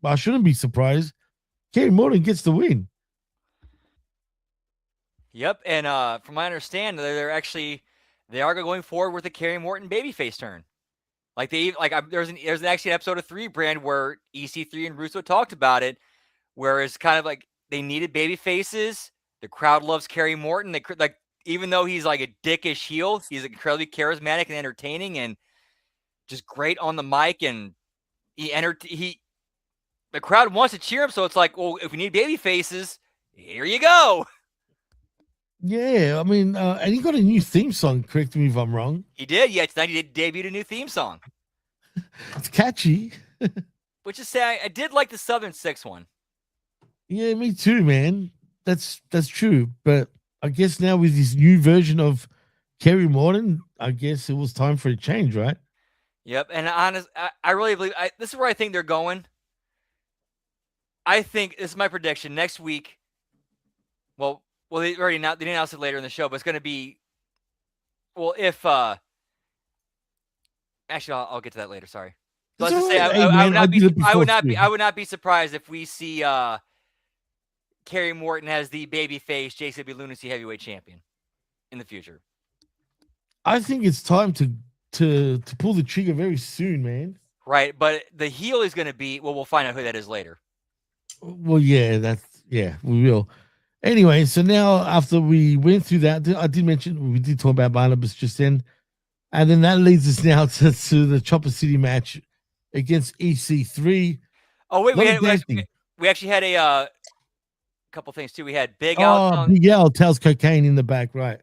but I shouldn't be surprised, Kerry Morton gets the win. Yep. And from my understanding, they are going forward with the Kerry Morton babyface turn. There's actually an episode of 3 Brand where EC3 and Russo talked about it, where it's kind of like they needed baby faces. The crowd loves Kerry Morton. Even though he's like a dickish heel, he's incredibly charismatic and entertaining, and just great on the mic. And the crowd wants to cheer him, so it's like, well, if we need baby faces, here you go. Yeah, I mean, and he got a new theme song. Correct me if I'm wrong. He did. Yeah, tonight he debuted a new theme song. It's catchy. Which is sad. I did like the Southern Six one. Yeah, me too, man. That's true. But I guess now with this new version of Kerry Morton, I guess it was time for a change, right? Yep. And I really believe this is where I think they're going. I think this is my prediction. Next week, well, they didn't announce it later in the show, but it's going to be, well, if actually, I'll get to that later. Sorry. So let's just say I would not be surprised if we see Kerry Morton as the babyface JCW Lunacy heavyweight champion in the future. I think it's time to pull the trigger very soon, man. Right, but the heel is going to be, well, we'll find out who that is later. Well, yeah, we will. Anyway, so now after we went through that, I did mention we did talk about Barnabas just then, and then that leads us now to the Chopper City match against EC3. Oh wait, we actually had a couple things too. We had Big Al. Big Al tells Cocaine in the back, right?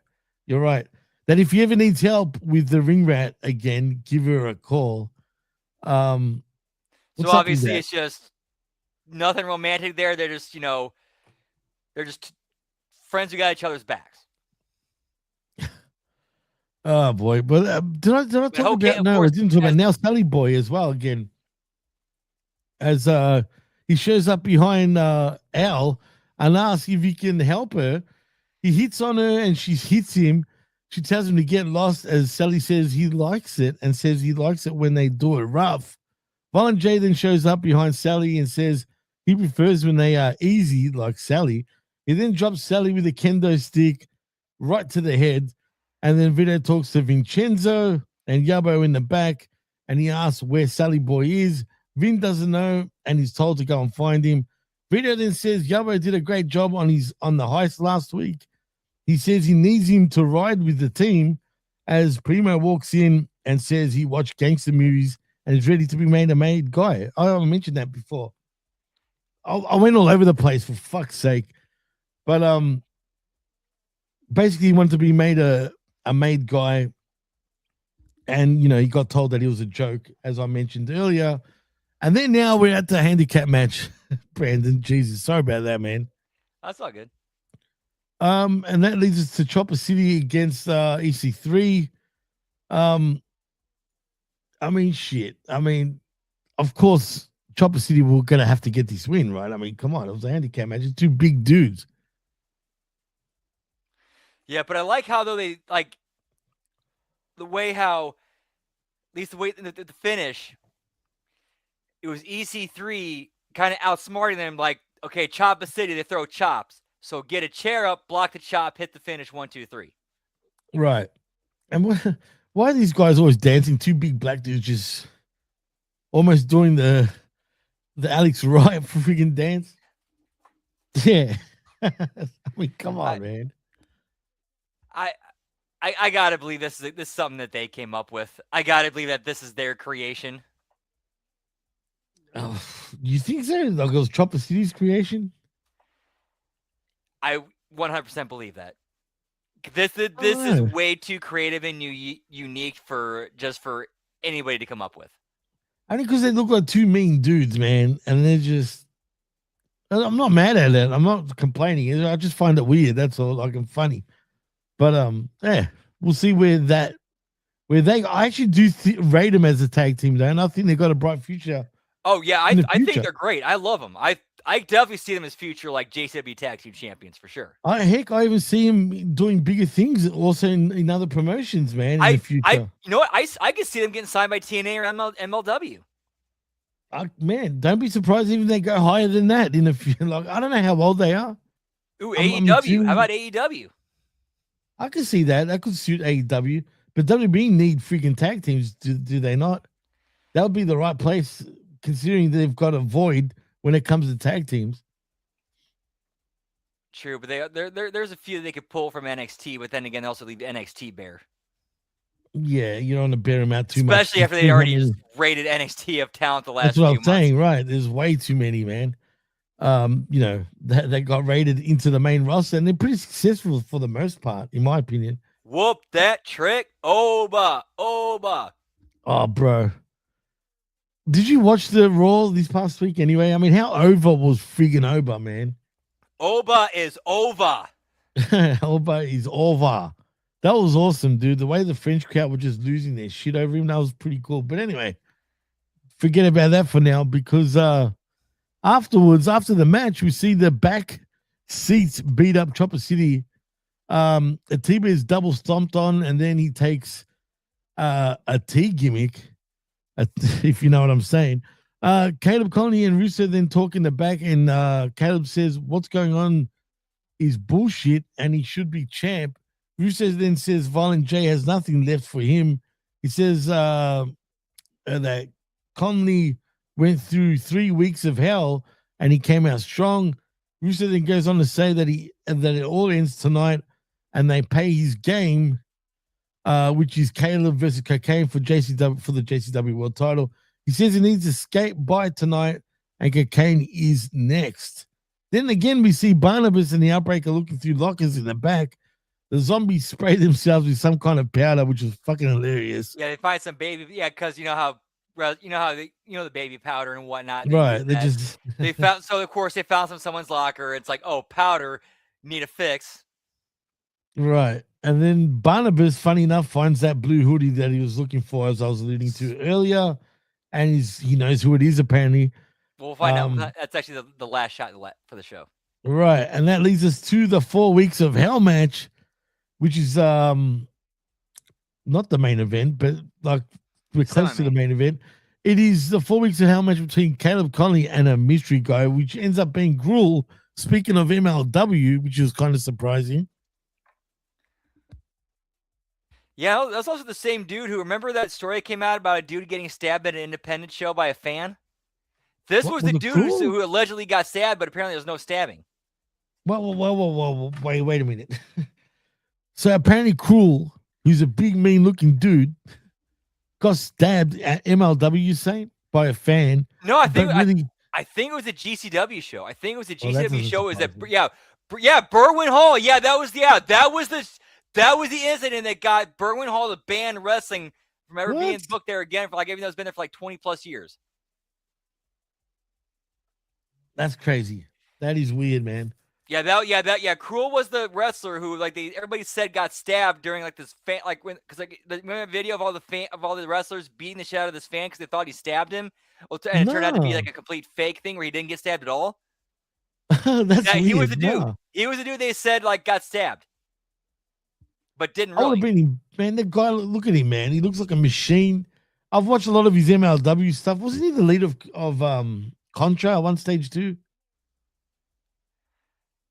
You're right. That if he ever needs help with the ring rat again, give her a call. So obviously it's just nothing romantic there. They're just, they're just friends who got each other's backs. Oh boy! But did I talk about? No, I didn't talk about now. Sally Boy as well again, as he shows up behind Al and asks if he can help her. He hits on her and she hits him. She tells him to get lost, as Sally says he likes it and says he likes it when they do it rough. Von J then shows up behind Sally and says he prefers when they are easy, like Sally. He then drops Sally with a kendo stick right to the head. And then Vito talks to Vincenzo and Yabo in the back, and he asks where Sally Boy is. Vin doesn't know, and he's told to go and find him. Vito then says Yabo did a great job on the heist last week. He says he needs him to ride with the team, as Primo walks in and says he watched gangster movies and is ready to be made a made guy. I mentioned that before. I went all over the place, for fuck's sake. But basically he wanted to be made a made guy, and he got told that he was a joke, as I mentioned earlier. And then now we're at the handicap match. Brandon, Jesus, sorry about that, man. That's all good. And that leads us to Chopper City against EC3. I mean, shit. I mean, of course, Chopper City were gonna have to get this win, right? I mean, come on, it was a handicap match. It's 2 big dudes. Yeah, but I like how though they like the way how, at least the way the finish, it was EC3 kind of outsmarting them. Like, okay, Chopper City, they throw chops. So get a chair up, block the chop, hit the finish, 1, 2, 3. Right. And why are these guys always dancing? 2 big black dudes just almost doing the Alex Wright freaking dance. Yeah. I mean, come on, man. I gotta believe this is something that they came up with. I gotta believe that this is their creation. Oh, you think so? Like it was Chopper City's creation? I 100% believe that. This is way too creative and unique for anybody to come up with. I think because they look like two mean dudes, man, and they're just. I'm not mad at it. I'm not complaining. I just find it weird. That's all. Like, I'm funny, but yeah, we'll see where they. I actually do rate them as a tag team, though, and I think they got a bright future. Oh yeah, I think they're great. I love them. I definitely see them as future like JCW tag team champions for sure. I even see him doing bigger things also in other promotions, man. In the future. You know what? I could see them getting signed by TNA or MLW. Man, don't be surprised even if they go higher than that in the future. Like, I don't know how old they are. Ooh, AEW. How about AEW? I could see that. That could suit AEW. But WB need freaking tag teams, do they not? That would be the right place, considering they've got a void when it comes to tag teams. True, but there's a few they could pull from NXT, but then again, they also leave NXT bare. Yeah, you don't want to bear them out too much. Especially after they already just rated NXT of talent the last few months. That's what I'm saying, right? There's way too many, man. You know, they got rated into the main roster, and they're pretty successful for the most part, in my opinion. Whoop that trick. Oba. Oh, bro. Did you watch the Raw this past week anyway? I mean, how over was friggin' Oba, man? Oba is over. Oba is over. That was awesome, dude. The way the French crowd were just losing their shit over him, that was pretty cool. But anyway, forget about that for now, because afterwards, after the match, we see the back seats beat up Chopper City. Atiba is double stomped on, and then he takes a T gimmick, if you know what I'm saying. Caleb Conley and Russo then talk in the back, and Caleb says what's going on is bullshit, and he should be champ. Russo then says Violent J has nothing left for him. He says that Conley went through 3 weeks of hell and he came out strong. Russo then goes on to say that it all ends tonight and they pay his game, which is Caleb versus Cocaine for the JCW World Title. He says he needs to skate by tonight and Cocaine is next. Then again, we see Barnabas and the Outbreaker looking through lockers in the back. The zombies spray themselves with some kind of powder, which was fucking hilarious. Yeah, they find some baby. Yeah, because you know how the baby powder and whatnot. Right. They found. So of course they found some someone's locker. It's like, oh, powder, need a fix. Right. And then Barnabas, funny enough, finds that blue hoodie that he was looking for, as I was alluding to earlier, and he knows who it is apparently. We'll find out. That's actually the last shot for the show. Right, and that leads us to the 4 weeks of hell match, which is not the main event, but like we're close to the main event. It is the 4 weeks of hell match between Caleb Conley and a mystery guy, which ends up being Gruel. Speaking of MLW, which was kind of surprising. Yeah, that's also the same dude who, remember that story that came out about a dude getting stabbed at an independent show by a fan? This was the dude who allegedly got stabbed, but apparently there's no stabbing. Whoa, wait a minute. So apparently Cruel, who's a big, mean-looking dude, got stabbed at MLW, you say, by a fan. No, I think it was a GCW show. I think it was a GCW show. Is that Berwyn Hall? Yeah, that was the incident that got Berwyn Hall to ban wrestling from ever being booked there again for even though it's been there for 20 plus years. That's crazy. That is weird, man. Cruel was the wrestler who everybody said got stabbed during this fan the video of all the wrestlers beating the shit out of this fan because they thought he stabbed him, and it turned out to be a complete fake thing where he didn't get stabbed at all. That's weird. He was the dude. No. He was the dude they said got stabbed, but didn't really. I would have been him, man. The guy, look at him, man. He looks like a machine. I've watched a lot of his MLW stuff. Wasn't he the lead of Contra at one stage too?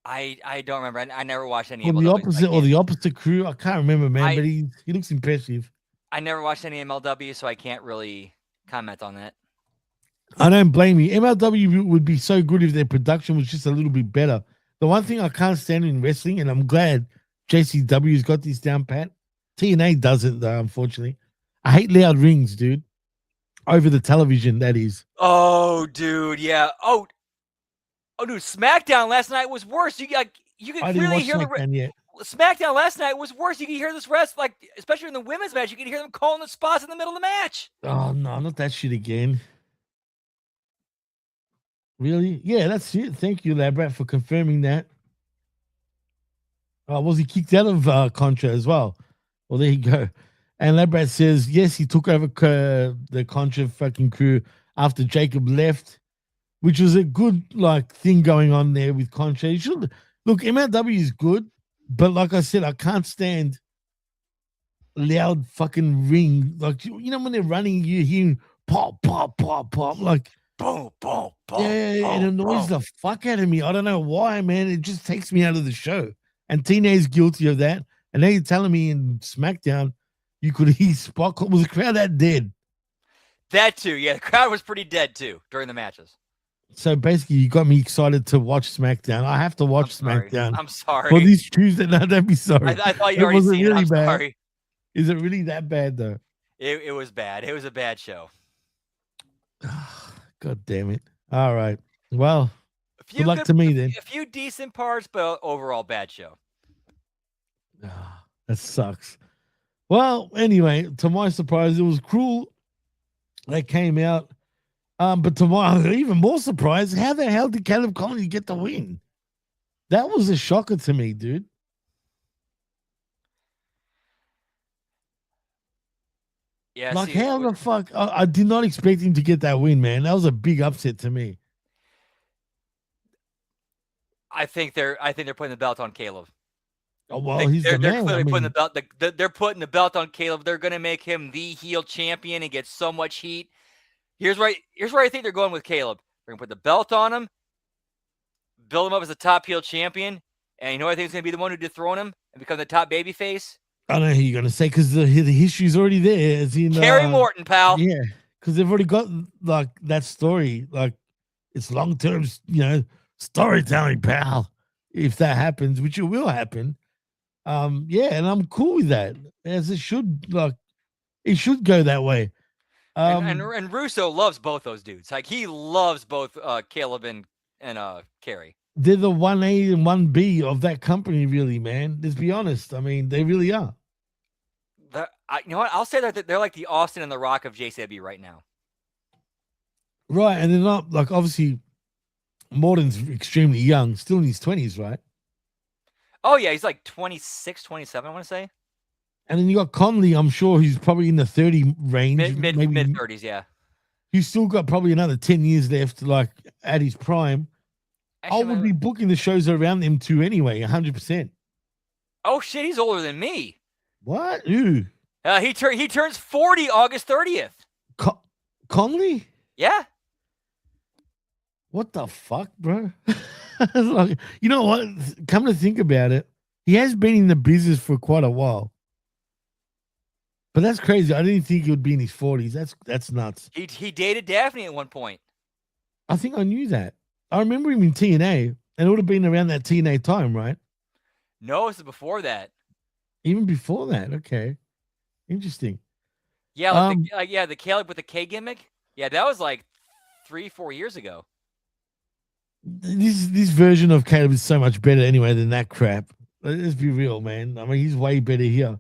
I don't remember. I never watched any. The opposite crew. I can't remember, man. But he looks impressive. I never watched any MLW, so I can't really comment on that. I don't blame you. MLW would be so good if their production was just a little bit better. The one thing I can't stand in wrestling, and I'm glad JCW's got this down pat, TNA doesn't, though, unfortunately. I hate loud rings, dude. Over the television, that is. Oh, dude, yeah. Oh, dude, SmackDown last night was worse. You could clearly hear SmackDown last night was worse. You could hear this rest, like especially in the women's match. You could hear them calling the spots in the middle of the match. Oh no, not that shit again. Really? Yeah, that's it. Thank you, Labrat, for confirming that. Was he kicked out of Contra as well? Well, there you go. And Labrat says, yes, he took over the Contra fucking crew after Jacob left, which was a good thing going on there with Contra. You should look, MLW is good, but like I said, I can't stand loud fucking ring. Like, you know, when they're running, you hear pop, pop, pop, pop, like boom, boom, boom. Yeah, it annoys the fuck out of me. I don't know why, man. It just takes me out of the show. And TNA's guilty of that. And now you're telling me in SmackDown you could hear Spock. Was the crowd that dead? That too, yeah. The crowd was pretty dead too during the matches. So basically, you got me excited to watch SmackDown. I have to watch SmackDown. I'm sorry. For this Tuesday, no, don't be sorry. I thought you'd already seen it. I'm bad. sorry. Is it really that bad though? It was bad. It was a bad show. God damn it! All right. Well, good luck to me then. A few decent parts, but overall bad show. That sucks. Well, anyway, to my surprise, it was Cruel that came out. But to my even more surprise, how the hell did Caleb Conley get the win? That was a shocker to me, dude. Yeah, like how the fuck? I did not expect him to get that win, man. That was a big upset to me. I think they're putting the belt on Caleb. Oh well, he's the man. They're putting the belt. They're putting the belt on Caleb. They're going to make him the heel champion and get so much heat. Here's where I think they're going with Caleb. They're going to put the belt on him, build him up as a top heel champion, and you know what I think is going to be the one who dethrone him and become the top babyface? I don't know who you're going to say because the history's already there. As in, Kerry Morton, pal. Yeah, because they've already got like that story. Like it's long-term, storytelling, pal. If that happens, which it will happen. Yeah, and I'm cool with that. As it should, it should go that way. And Russo loves both those dudes. Like he loves both Caleb and Kerry. They're the 1A and 1B of that company, really, man. Let's be honest. I mean, they really are. You know what? I'll say that they're like the Austin and the Rock of JCW right now. Right, and they're not obviously Morton's extremely young, still in his 20s, right? Oh yeah, he's like 26, 27, I want to say. And then you got Conley, I'm sure he's probably in the 30 range. Mid 30s, yeah. He's still got probably another 10 years left, at his prime. Actually, I would be booking the shows around them too anyway, 100%. Oh shit, he's older than me. What? Ooh. He turns 40 August 30th. Conley? Yeah. What the fuck, bro? You know what? Come to think about it, he has been in the business for quite a while. But that's crazy. I didn't think he would be in his 40s. That's nuts. He dated Daphne at one point. I think I knew that. I remember him in TNA, and it would have been around that TNA time, right? No, it's before that. Even before that. Okay. Interesting. Yeah, the Caleb with the K gimmick. Yeah, that was like 3-4 years ago. This version of Caleb is so much better anyway than that crap. Let's be real, man. I mean, he's way better here.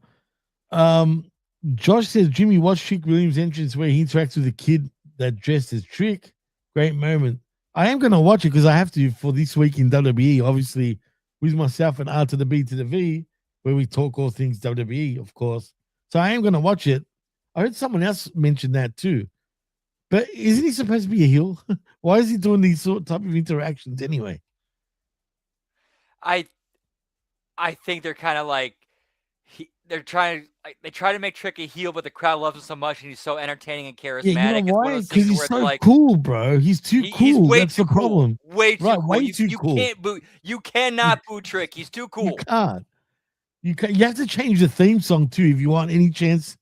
Josh says, Jimmy, watch Trick Williams' entrance where he interacts with a kid that dressed as Trick. Great moment. I am going to watch it because I have to for this week in WWE, obviously, with myself and R to the B to the V, where we talk all things WWE, of course. So I am going to watch it. I heard someone else mention that too. But isn't he supposed to be a heel? Why is he doing these type of interactions anyway? I think they're kind of like they try to make Trick a heel, but the crowd loves him so much, and he's so entertaining and charismatic. Yeah, you know why? Because he's so cool, bro. He's too cool. He's way That's too the problem. Cool. Way too cool. Way too cool. Can't boo. You cannot boo Trick. He's too cool. You can't. You have to change the theme song too if you want any chance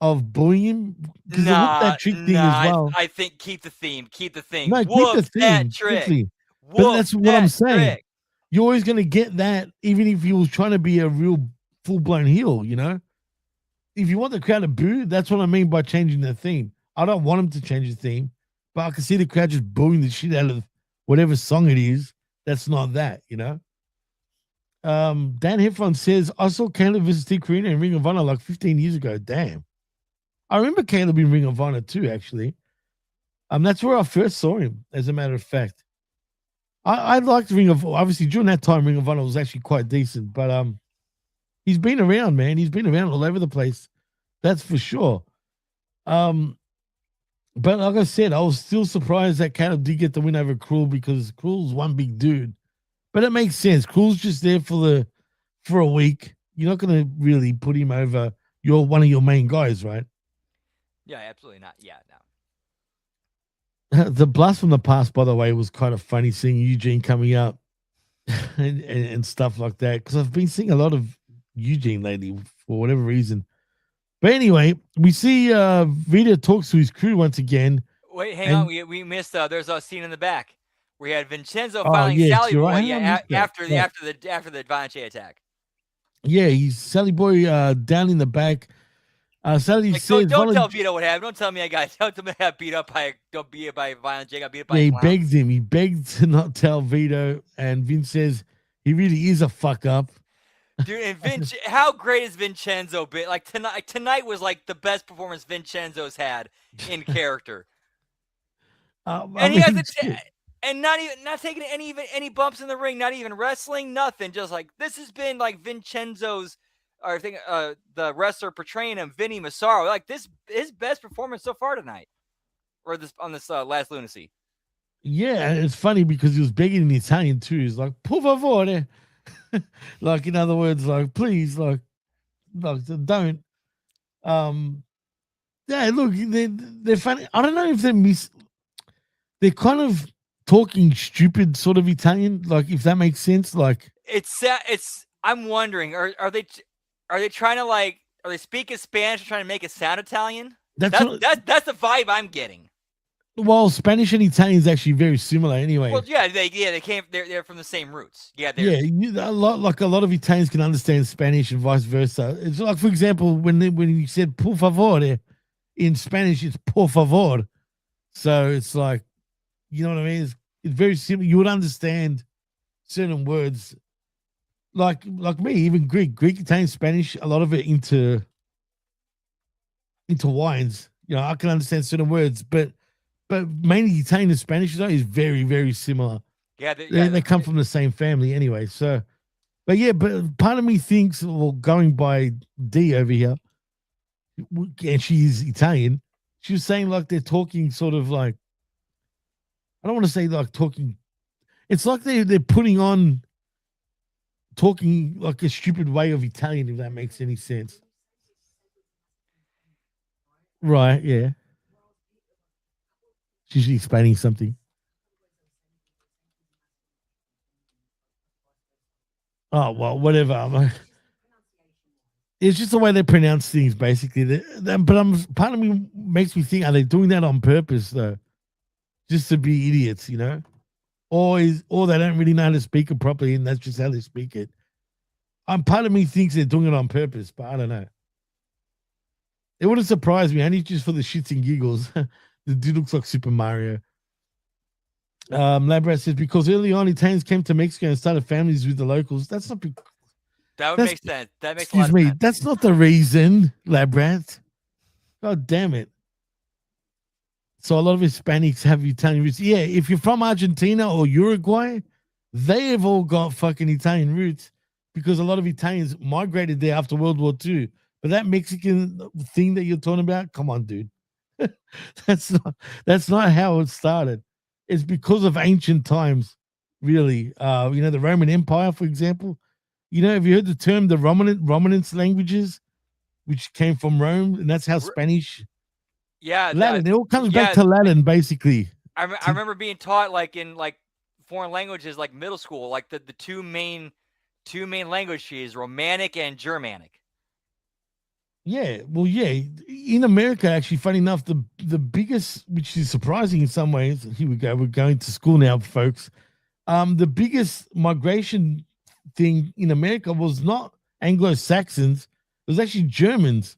of booing him. Because that Trick thing as well. I think keep the theme. Keep the thing. No, Whoop keep the theme. That Trick. But that's what I'm saying. Trick. You're always going to get that, even if he was trying to be a real full-blown heel, you know? if you want the crowd to boo, that's what I mean by changing the theme. I don't want him to change the theme, but I can see the crowd just booing the shit out of whatever song it is. That's not that, you know. Dan Heffron says, I saw Caleb versus T. Carino in Ring of Honor like 15 years ago. Damn. I remember Caleb in Ring of Honor too, actually. That's where I first saw him, as a matter of fact. I liked Ring of Honor. Obviously, during that time, Ring of Honor was actually quite decent, but he's been around, man. He's been around all over the place. That's for sure. But like I said, I was still surprised that Caleb did get the win over Cruel because Cruel's one big dude. But it makes sense. Cruel's just there for a week. You're not going to really put him over. You're one of your main guys, right? Yeah, absolutely not. Yeah, no. The blast from the past, by the way, was kind of funny seeing Eugene coming out and stuff like that. Because I've been seeing a lot of Eugene lately for whatever reason. But anyway, we see Vito talks to his crew once again. Wait, hang on. We missed. There's a scene in the back. We had Vincenzo filing Sally Boy after the Vanishing attack. Yeah, he's Sally Boy down in the back. Sally says, "Don't tell Vito what happened. Don't tell me I got beat up by Violent J. Got beat up by." Yeah, he begs him. He begged to not tell Vito, and Vince says he really is a fuck up. Dude, and Vince, how great is Vincenzo been? Like tonight was like the best performance Vincenzo's had in character. And he has and not taking any bumps in the ring, not even wrestling, nothing. Just like this has been like Vincenzo's, or I think the wrestler portraying him, Vinny Massaro, like this his best performance so far tonight, or on this last Lunacy. Yeah, and it's funny because he was begging in Italian too. He's like, "Per favore," like in other words, like please, like don't. Yeah, look, they're funny. I don't know if they're kind of talking stupid sort of Italian, like if that makes sense. Like it's I'm wondering, are they trying to are they speaking Spanish or trying to make it sound Italian? That's the vibe I'm getting. Well, Spanish and Italian is actually very similar anyway. Well, yeah, they're from the same roots. Yeah, a lot of Italians can understand Spanish and vice versa. It's like, for example, when you said "por favor" in Spanish, it's "por favor," so it's like, you know what I mean? It's very simple. You would understand certain words, like me, even Greek, Italian, Spanish, a lot of it into wines. You know, I can understand certain words, but mainly Italian and Spanish is very, very similar. Yeah, they come from the same family anyway. So, but part of me thinks, well, going by D over here, and she's Italian, she was saying like they're talking sort of like, I don't want to say like talking. It's like they're putting on talking like a stupid way of Italian, if that makes any sense. Right, yeah. She's explaining something. Oh, well, whatever. It's just the way they pronounce things, basically. But part of me makes me think, are they doing that on purpose, though? Just to be idiots, you know? Or they don't really know how to speak it properly, and that's just how they speak it. Part of me thinks they're doing it on purpose, but I don't know. It wouldn't surprise me, only just for the shits and giggles. The dude looks like Super Mario. Labrat says, because early on, Italians came to Mexico and started families with the locals. That's not... That would make sense. That makes a lot of sense. That's not the reason, Labrat. God damn it. So a lot of Hispanics have Italian roots. Yeah, if you're from Argentina or Uruguay, they have all got fucking Italian roots because a lot of Italians migrated there after World War II. But that Mexican thing that you're talking about, come on, dude. That's not how it started. It's because of ancient times, really. The Roman Empire, for example. Have you heard the term the Romanance languages, which came from Rome, and that's how Spanish. Yeah, Latin. It all comes back to Latin, basically. I remember being taught in foreign languages, like middle school, like the two main language trees, Romanic and Germanic. Yeah, well, yeah. In America, actually, funny enough, the biggest, which is surprising in some ways. Here we go. We're going to school now, folks. The biggest migration thing in America was not Anglo-Saxons. It was actually Germans.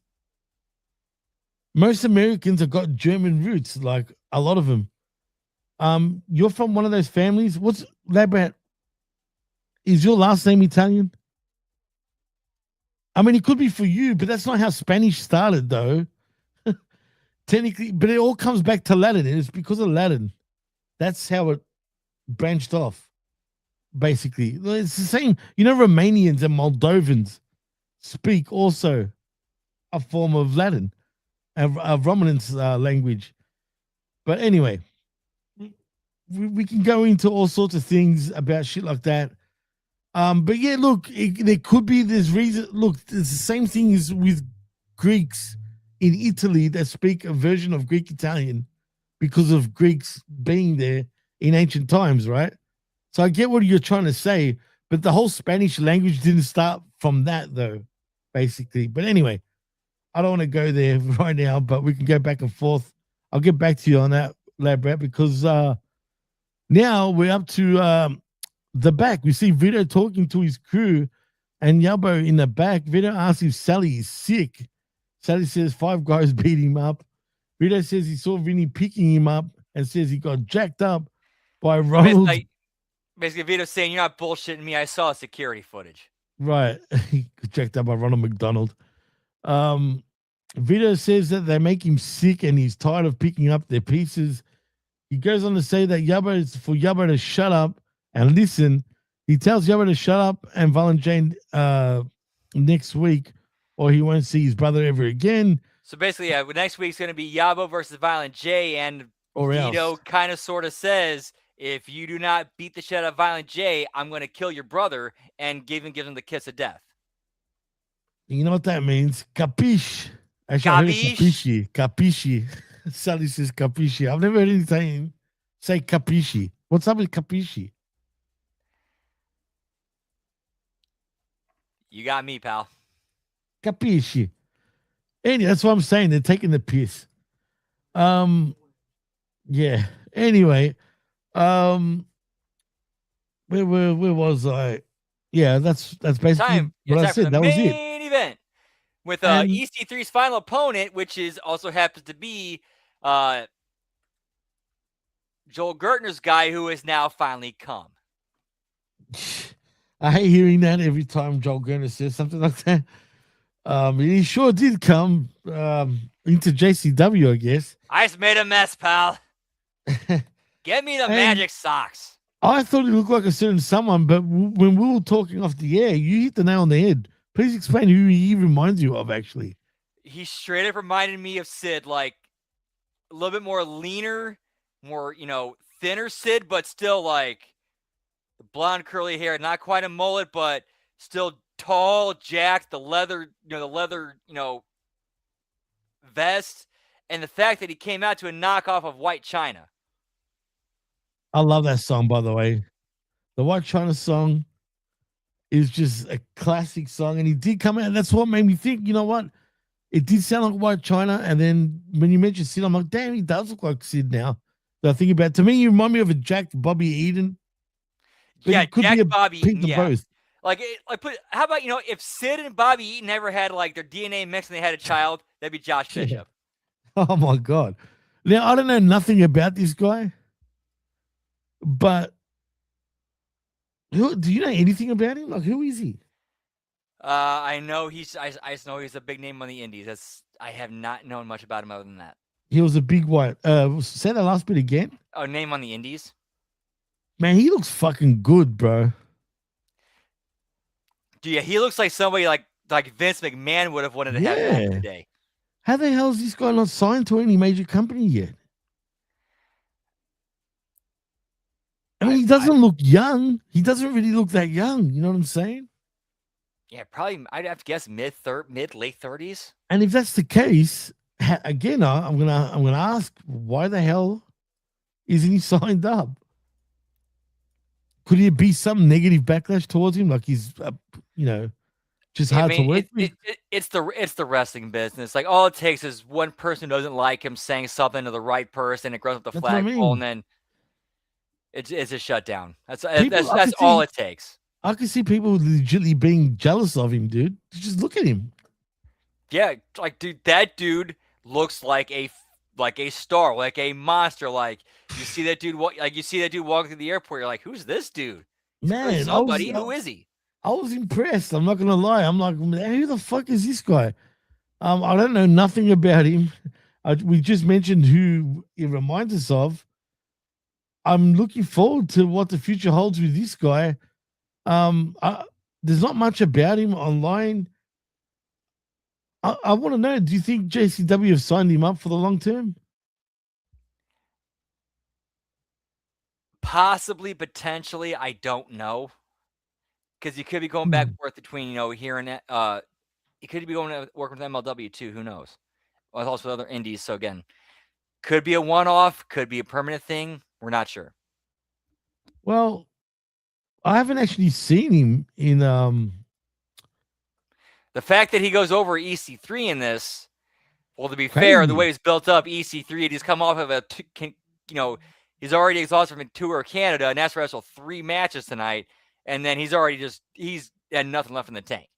most Americans have got German roots, like a lot of them. You're from one of those families. What's Labrat? Is your last name Italian? I mean, it could be for you, but that's not how Spanish started, though. Technically, but it all comes back to Latin. It's because of Latin. That's how it branched off, basically. It's the same. You know, Romanians and Moldovans speak also a form of Latin, a Romanance language. But anyway, we can go into all sorts of things about shit like that. But yeah, look, there could be this reason. Look, it's the same thing as with Greeks in Italy that speak a version of Greek Italian because of Greeks being there in ancient times, right? So I get what you're trying to say, but the whole Spanish language didn't start from that, though, basically. But anyway, I don't want to go there right now, but we can go back and forth. I'll get back to you on that, Labrat, because now we're up to the back. We see Vito talking to his crew and Yabo in the back. Vito asks if Sally is sick. Sally says 5 guys beat him up. Vito says he saw Vinny picking him up and says he got jacked up by Ronald. Basically, Vito's saying, you're not bullshitting me. I saw security footage. Right. He got jacked up by Ronald McDonald. Vito says that they make him sick and he's tired of picking up their pieces. He goes on to say that Yabo is for Yabo to shut up and listen. He tells Yabo to shut up and Violent Jane next week, or he won't see his brother ever again. So basically, yeah, next week's going to be Yabo versus Violent J, and or Vito kind of sort of says, if you do not beat the shit out of Violent J, I'm going to kill your brother, and gives him the kiss of death. You know what that means? Capiche. Actually, capisci. Capisci. Sally says capisci. I've never heard anything say capisci. What's up with capisci? You got me, pal. Capisci. Anyway, that's what I'm saying. They're taking the piss. Yeah. Anyway, where was I? Yeah, that's basically what I said. That was it. Main event with EC3's final opponent, which is also happens to be Joel Gertner's guy, who has now finally come. I hate hearing that every time Joel Gertner says something like that. He sure did come into JCW, I guess. I just made a mess, pal. Get me the magic socks. I thought he looked like a certain someone, but when we were talking off the air, you hit the nail on the head. Please explain who he reminds you of, actually. He straight up reminded me of Sid, like a little bit more leaner, more, thinner Sid, but still like the blonde curly hair, not quite a mullet, but still tall, jacked, the leather vest, and the fact that he came out to a knockoff of White China. I love that song, by the way. The White China song is just a classic song, and he did come out, and that's what made me think, you know what? It did sound like White China, and then when you mentioned Sid, I'm like, damn, he does look like Sid now. So I think about it. To me, you remind me of a jacked Bobby Eaton. Yeah, Jack Bobby Eaton, yeah. Both. How about, if Sid and Bobby Eaton ever had like their DNA mixed and they had a child, that'd be Josh Bishop. Oh my God. Now, I don't know nothing about this guy, but do you know anything about him? Like, who is he? I know I just know he's a big name on the indies. I have not known much about him other than that. He was a big white. Say that last bit again. Oh, name on the indies. Man, he looks fucking good, bro. Dude, yeah, he looks like somebody like Vince McMahon would have wanted to have back today. How the hell is this guy not signed to any major company yet? I mean, he doesn't look young. He doesn't really look that young. You know what I'm saying? Yeah, probably. I'd have to guess mid late 30s. And if that's the case, again, I'm gonna ask, why the hell isn't he signed up? Could it be some negative backlash towards him? Like he's, just hard to work with? It's the wrestling business. Like all it takes is one person who doesn't like him saying something to the right person. It grows up the flagpole, and then it's a shutdown. That's all it takes. I can see people legitimately being jealous of him, dude. Just look at him. Yeah, like dude, that dude looks like a star, like a monster. Like you see that dude walking through the airport. You're like, who's this dude? Man, somebody. Who is he? I was impressed. I'm not gonna lie. I'm like, who the fuck is this guy? I don't know nothing about him. We just mentioned who it reminds us of. I'm looking forward to what the future holds with this guy. There's not much about him online. I want to know, do you think JCW have signed him up for the long term? Possibly, potentially, I don't know. Because he could be going back and forth between, here and he could be going to work with MLW too. Who knows? Well, also with other indies. So again, could be a one-off, could be a permanent thing. We're not sure. Well, I haven't actually seen him in the fact that he goes over EC3 in this. Well, to be fair, the way he's built up, EC3, he's come off of he's already exhausted from Tour of Canada, and that's to wrestle 3 matches tonight, and then he's had nothing left in the tank.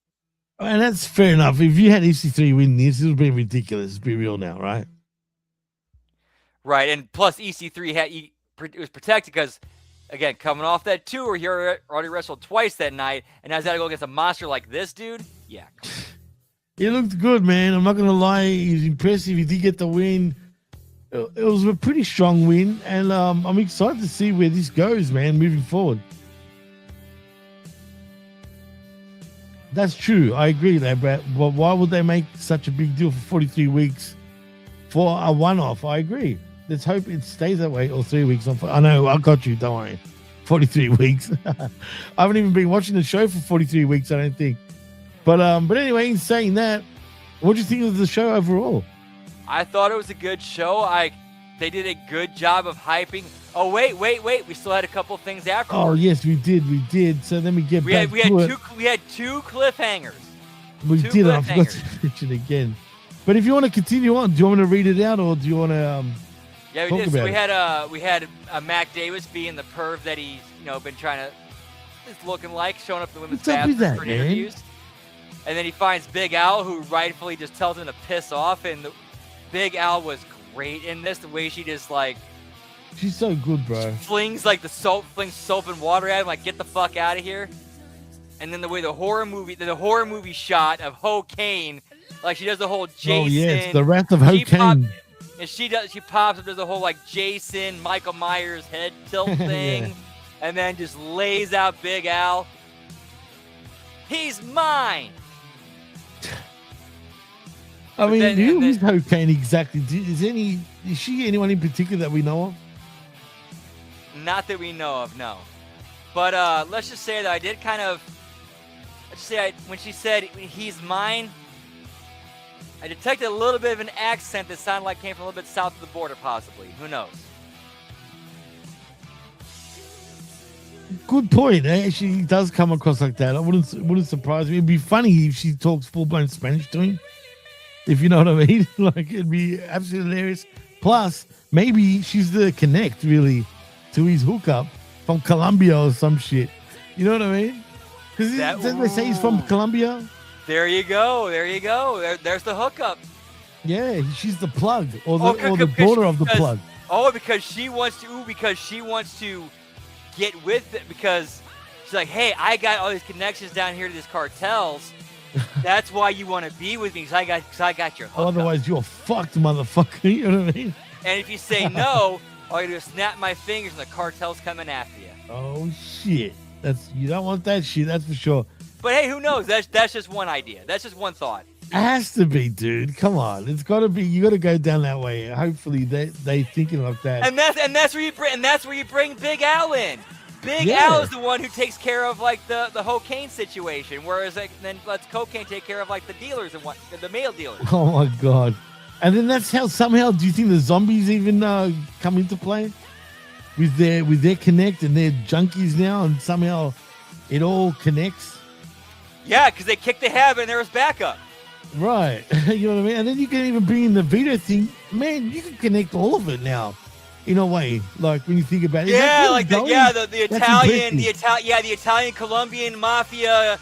And that's fair enough. If you had EC3 win this, it would be ridiculous. Let's be real now, right? Right, and plus EC3 it was protected because, again, coming off that tour, he already wrestled twice that night, and now he's got to go against a monster like this dude. Yeah, he looked good, man. I'm not gonna lie. He's impressive. He did get the win. It was a pretty strong win, and I'm excited to see where this goes, man, moving forward. That's true. I agree there, Brett. But why would they make such a big deal for 43 weeks for a one-off? I agree. Let's hope it stays that way, or 3 weeks. I know, I got you. Don't worry. 43 weeks. I haven't even been watching the show for 43 weeks, I don't think. But anyway, in saying that, what do you think of the show overall? I thought it was a good show. They did a good job of hyping. Oh, wait. We still had a couple of things afterwards. Oh, yes, we did. So let me get back to it. We had 2 cliffhangers. We did. I forgot to mention again. But if you want to continue on, do you want me to read it out, or do you want to Yeah, we did. So we had a Mac Davis being the perv that he's been trying to is looking like, showing up at the women's bathroom for interviews. And then he finds Big Al, who rightfully just tells him to piss off. And Big Al was great in this. The way she just she's so good, bro. Flings soap and water at him, like, get the fuck out of here. And then the way the horror movie shot of Hokane, like she does the whole Jason. Oh yes, the Wrath of Hokane. And she pops up, does the whole like Jason, Michael Myers head tilt thing, yeah. And then just lays out Big Al. He's mine. I mean, who is Hokane exactly? Is she anyone in particular that we know of? Not that we know of, no. But let's just say that I did when she said he's mine, I detected a little bit of an accent that sounded like came from a little bit south of the border, possibly. Who knows? Good point. She does come across like that. I wouldn't surprise me. It'd be funny if she talks full-blown Spanish to him. If you know what I mean. Like, it'd be absolutely hilarious. Plus, maybe she's the connect, really, to his hookup from Colombia or some shit. You know what I mean? Because didn't they say he's from Colombia? There you go. There's the hookup. Yeah, she's the plug, or the daughter of the plug. Oh, because she wants to get with it, because she's like, hey, I got all these connections down here to these cartels. That's why you want to be with me, because I got your hookup. Otherwise, you're fucked, motherfucker. You know what I mean? And if you say no, all you do is snap my fingers and the cartel's coming after you. Oh, shit. You don't want that shit, that's for sure. But hey, who knows? That's just one idea. That's just one thought. It has to be, dude. Come on, it's got to be. You got to go down that way. Hopefully, they thinking like that. And that's where you bring Big Al in. Big Al is the one who takes care of like the Hokane situation, whereas then lets Cocaine take care of like the dealers and the male dealers. Oh my god! And then that's how somehow. Do you think the zombies even come into play with their connect and their junkies now, and somehow it all connects? Yeah, because they kicked the habit and there was backup. Right. You know what I mean? And then you can even bring in the Vito thing. Man, you can connect all of it now, in a way. Like when you think about it. Yeah, like the Italian Colombian mafia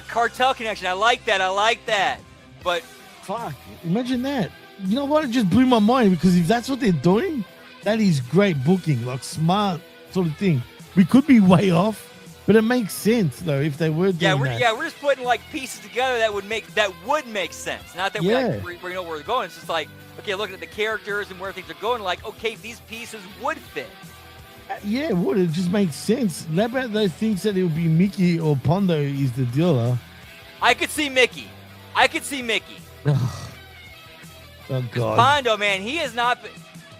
cartel connection. I like that. But fuck, imagine that. you know what? It just blew my mind because if that's what they're doing, that is great booking, like smart sort of thing. We could be way off, but it makes sense though if they were doing that. We're just putting like pieces together that would make sense. Not that we know where they're going. It's just like, okay, looking at the characters and where things are going, like, okay, these pieces would fit. Yeah, it would. It just makes sense. Labrat though thinks that it would be Mickey or Pondo is the dealer. I could see Mickey. Oh God. Pondo, man, he has not been.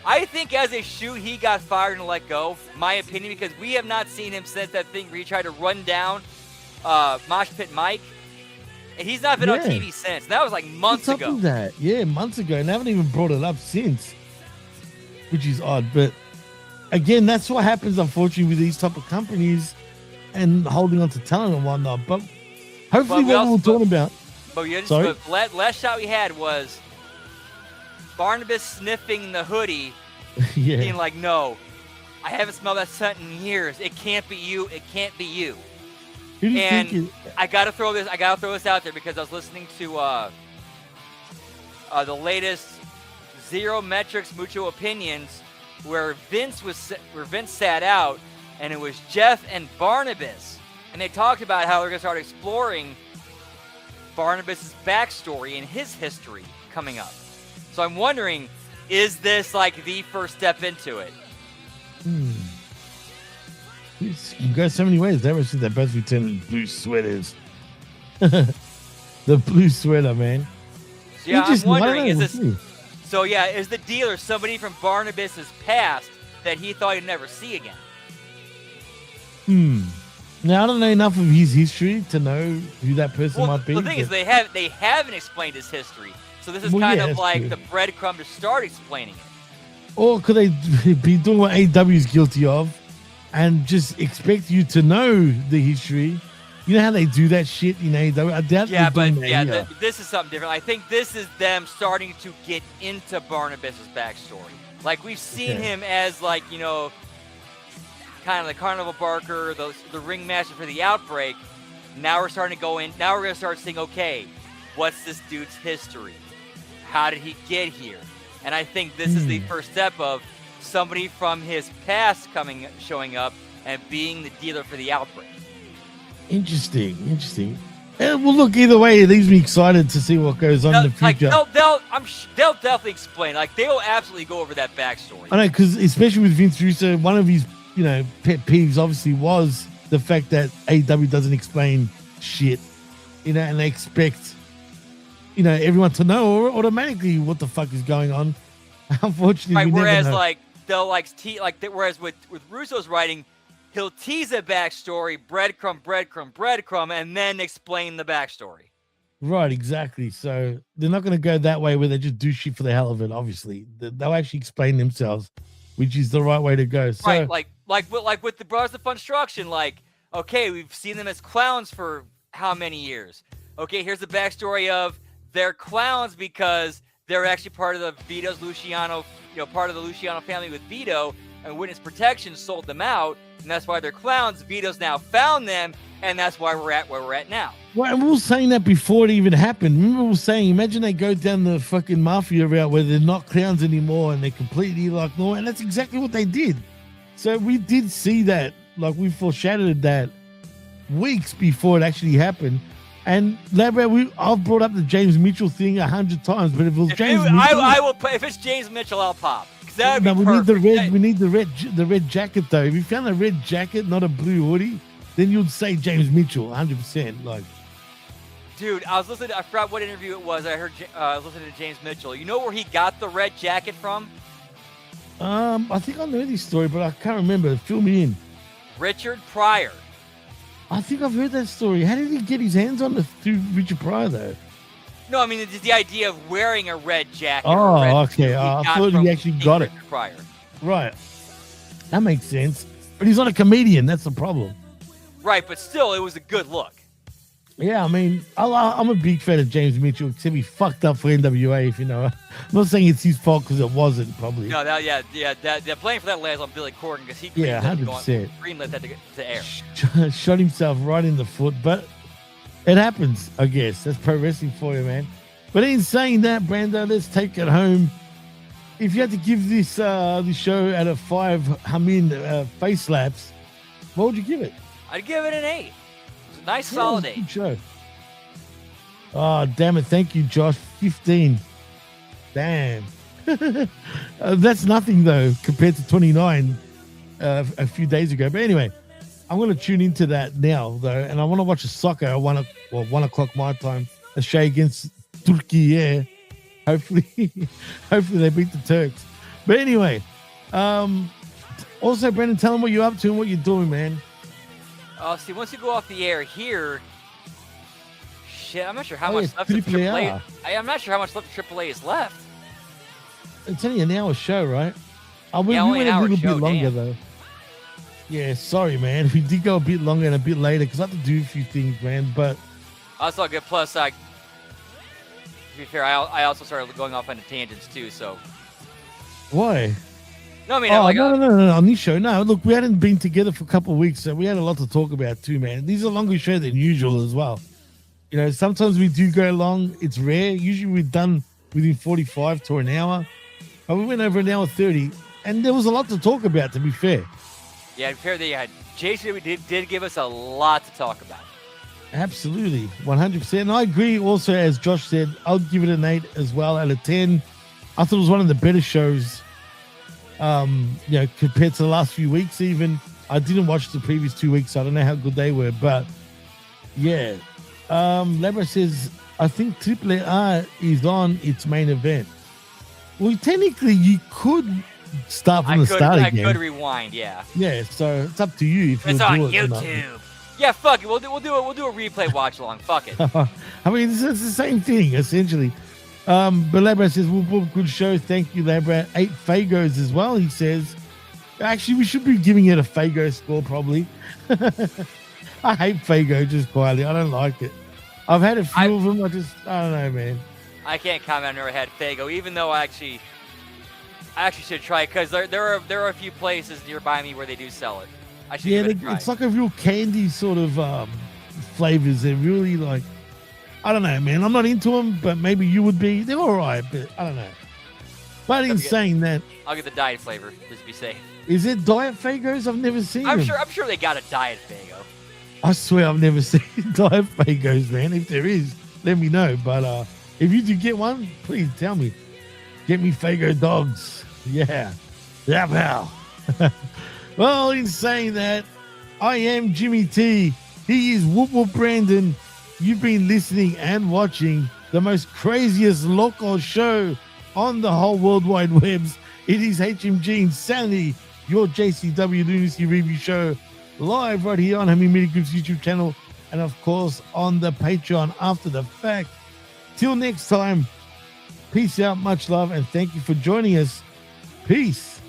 I think as a shoot, he got fired and let go. My opinion, because we have not seen him since that thing where he tried to run down Mosh Pit Mike. And he's not been on TV since. That was like months ago. Months ago. And they haven't even brought it up since, which is odd. But again, that's what happens, unfortunately, with these type of companies and holding on to talent and whatnot. But hopefully, what we're talking about. But the last shot we had was Barnabas sniffing the hoodie, being like, "No, I haven't smelled that scent in years. It can't be you. It can't be you." And I gotta throw this out there because I was listening to the latest Zero Metrics Mucho Opinions, where Vince sat out, and it was Jeff and Barnabas, and they talked about how they're gonna start exploring Barnabas' backstory and his history coming up. So I'm wondering, is this like the first step into it? You can go so many ways. Ever since they both returned to blue sweaters. The blue sweater, man. So yeah, I'm wondering, is the dealer somebody from Barnabas' past that he thought he'd never see again? Now, I don't know enough of his history to know who that person might be. The thing is, they haven't explained his history. So this is kind of like the breadcrumb to start explaining it. Or could they be doing what AEW is guilty of and just expect you to know the history? You know how they do that shit in AEW? I doubt this is something different. I think this is them starting to get into Barnabas' backstory. Like, we've seen him as, like, you know, kind of the carnival barker, the ringmaster for the Outbreak. Now we're starting to go in. Now we're going to start seeing, okay, what's this dude's history? How did he get here? And I think this is the first step of somebody from his past showing up and being the dealer for the Outbreak. Interesting. Well, look, either way, it leaves me excited to see what goes on in the future. They'll definitely explain. Like, they will absolutely go over that backstory. I know, because especially with Vince Russo, one of his pet peeves obviously was the fact that AEW doesn't explain shit, and they expect everyone to know automatically what the fuck is going on. Unfortunately, whereas whereas with Russo's writing, he'll tease a backstory, breadcrumb, and then explain the backstory. Right, exactly. So they're not going to go that way where they just do shit for the hell of it. Obviously, they'll actually explain themselves, which is the right way to go. So, right, like with the Brothers of Construction, like, okay, we've seen them as clowns for how many years? Okay, here's the backstory of they're clowns because they're actually part of the Vito's Luciano, part of the Luciano family with Vito, and Witness Protection sold them out, and that's why they're clowns. Vito's now found them, and that's why we're at where we're at now. Well, and we were saying that before it even happened. Remember we were saying, imagine they go down the fucking mafia route where they're not clowns anymore and they're completely like normal, and that's exactly what they did. So we did see that, like we foreshadowed that weeks before it actually happened. And Labrat, I've brought up the James Mitchell thing 100 times, but if it was James Mitchell, I will. If it's James Mitchell, I'll pop. That would be perfect. We need the red jacket though. If you found a red jacket, not a blue hoodie, then you'd say James Mitchell 100%. Like, dude, I was listening. I forgot what interview it was. I was listening to James Mitchell. You know where he got the red jacket from? I think I know this story, but I can't remember. Fill me in. Richard Pryor. I think I've heard that story. How did he get his hands on it through Richard Pryor, though? No, I mean, it's the idea of wearing a red jacket. Oh, okay. I thought he actually got it. Pryor. Right. That makes sense. But he's not a comedian. That's the problem. Right, but still, it was a good look. Yeah, I mean, I'm a big fan of James Mitchell, except he fucked up for NWA, if you know. I'm not saying it's his fault because it wasn't, probably. No, they're playing for that lands on Billy Corgan because he 100%. greenlit that to air. Shot himself right in the foot, but it happens, I guess. That's pro wrestling for you, man. But in saying that, Brando, let's take it home. If you had to give this show out of 5 face slaps, what would you give it? I'd give it an 8. It was a nice solid 8. Good show. Oh, damn it. Thank you, Josh. 15. Damn. That's nothing, though, compared to 29 a few days ago. But anyway, I'm going to tune into that now, though, and I want to watch a soccer at 1 o'clock my time. A show against Turkey, yeah. Hopefully they beat the Turks. But anyway, also, Brendan, tell them what you're up to and what you're doing, man. See, once you go off the air here, shit, I'm not sure how much left of AAA. I'm not sure how much left of AAA is left. It's only an hour show, right? We only went an a hour little show, bit longer, damn. though. Yeah, sorry, man. We did go a bit longer and a bit later because I had to do a few things, man. But that's all good. Plus, to be fair, I also started going off on tangents too. So why? No, I mean, no, on this show. No, look, we hadn't been together for a couple of weeks, so we had a lot to talk about too, man. These are longer shows than usual as well. You know, sometimes we do go long. It's rare. Usually we're done within 45 to an hour. But we went over an hour 30, and there was a lot to talk about, to be fair. Yeah, to be fair, Jason did give us a lot to talk about. Absolutely, 100%. And I agree also, as Josh said, I'll give it an 8 as well out of 10. I thought it was one of the better shows, compared to the last few weeks even. I didn't watch the previous 2 weeks, so I don't know how good they were. But, yeah. Labra says, I think AAA is on its main event. Well, technically, you could start from the start again. I could rewind, yeah. Yeah, so it's up to you if it's you'll on do it YouTube. Yeah, fuck it. We'll do a replay watch along. Fuck it. I mean, it's the same thing essentially. But Labra says, "Well, good show. Thank you, Labra." 8 Fagos as well. He says, actually, we should be giving it a Fago score probably. I hate Fago just quietly. I don't like it. I've had a few of them. I don't know, man. I can't comment. I've never had Fago, even though I actually should try it because there are a few places nearby me where they do sell it. I should give it a try. It's like a real candy sort of flavors. They're really like, I don't know, man. I'm not into them, but maybe you would be. They're all right, but I don't know. But in saying that, I'll get the diet flavor just to be safe. Is it diet Fagos? I've never seen them. I'm sure they got a diet Fago. I swear I've never seen diet Fagos, man. If there is, let me know. But if you do get one, please tell me. Get me Fago dogs. Yeah. Yeah, pal. Well, in saying that, I am Jimmy T. He is Whoop Whoop Brandon. You've been listening and watching the most craziest local show on the whole World Wide Webs. It is HMG Insanity, your JCW Lunacy review show, live right here on Hammy Media Group's YouTube channel, and of course on the Patreon after the fact. Till next time, peace out, much love, and thank you for joining us. Peace.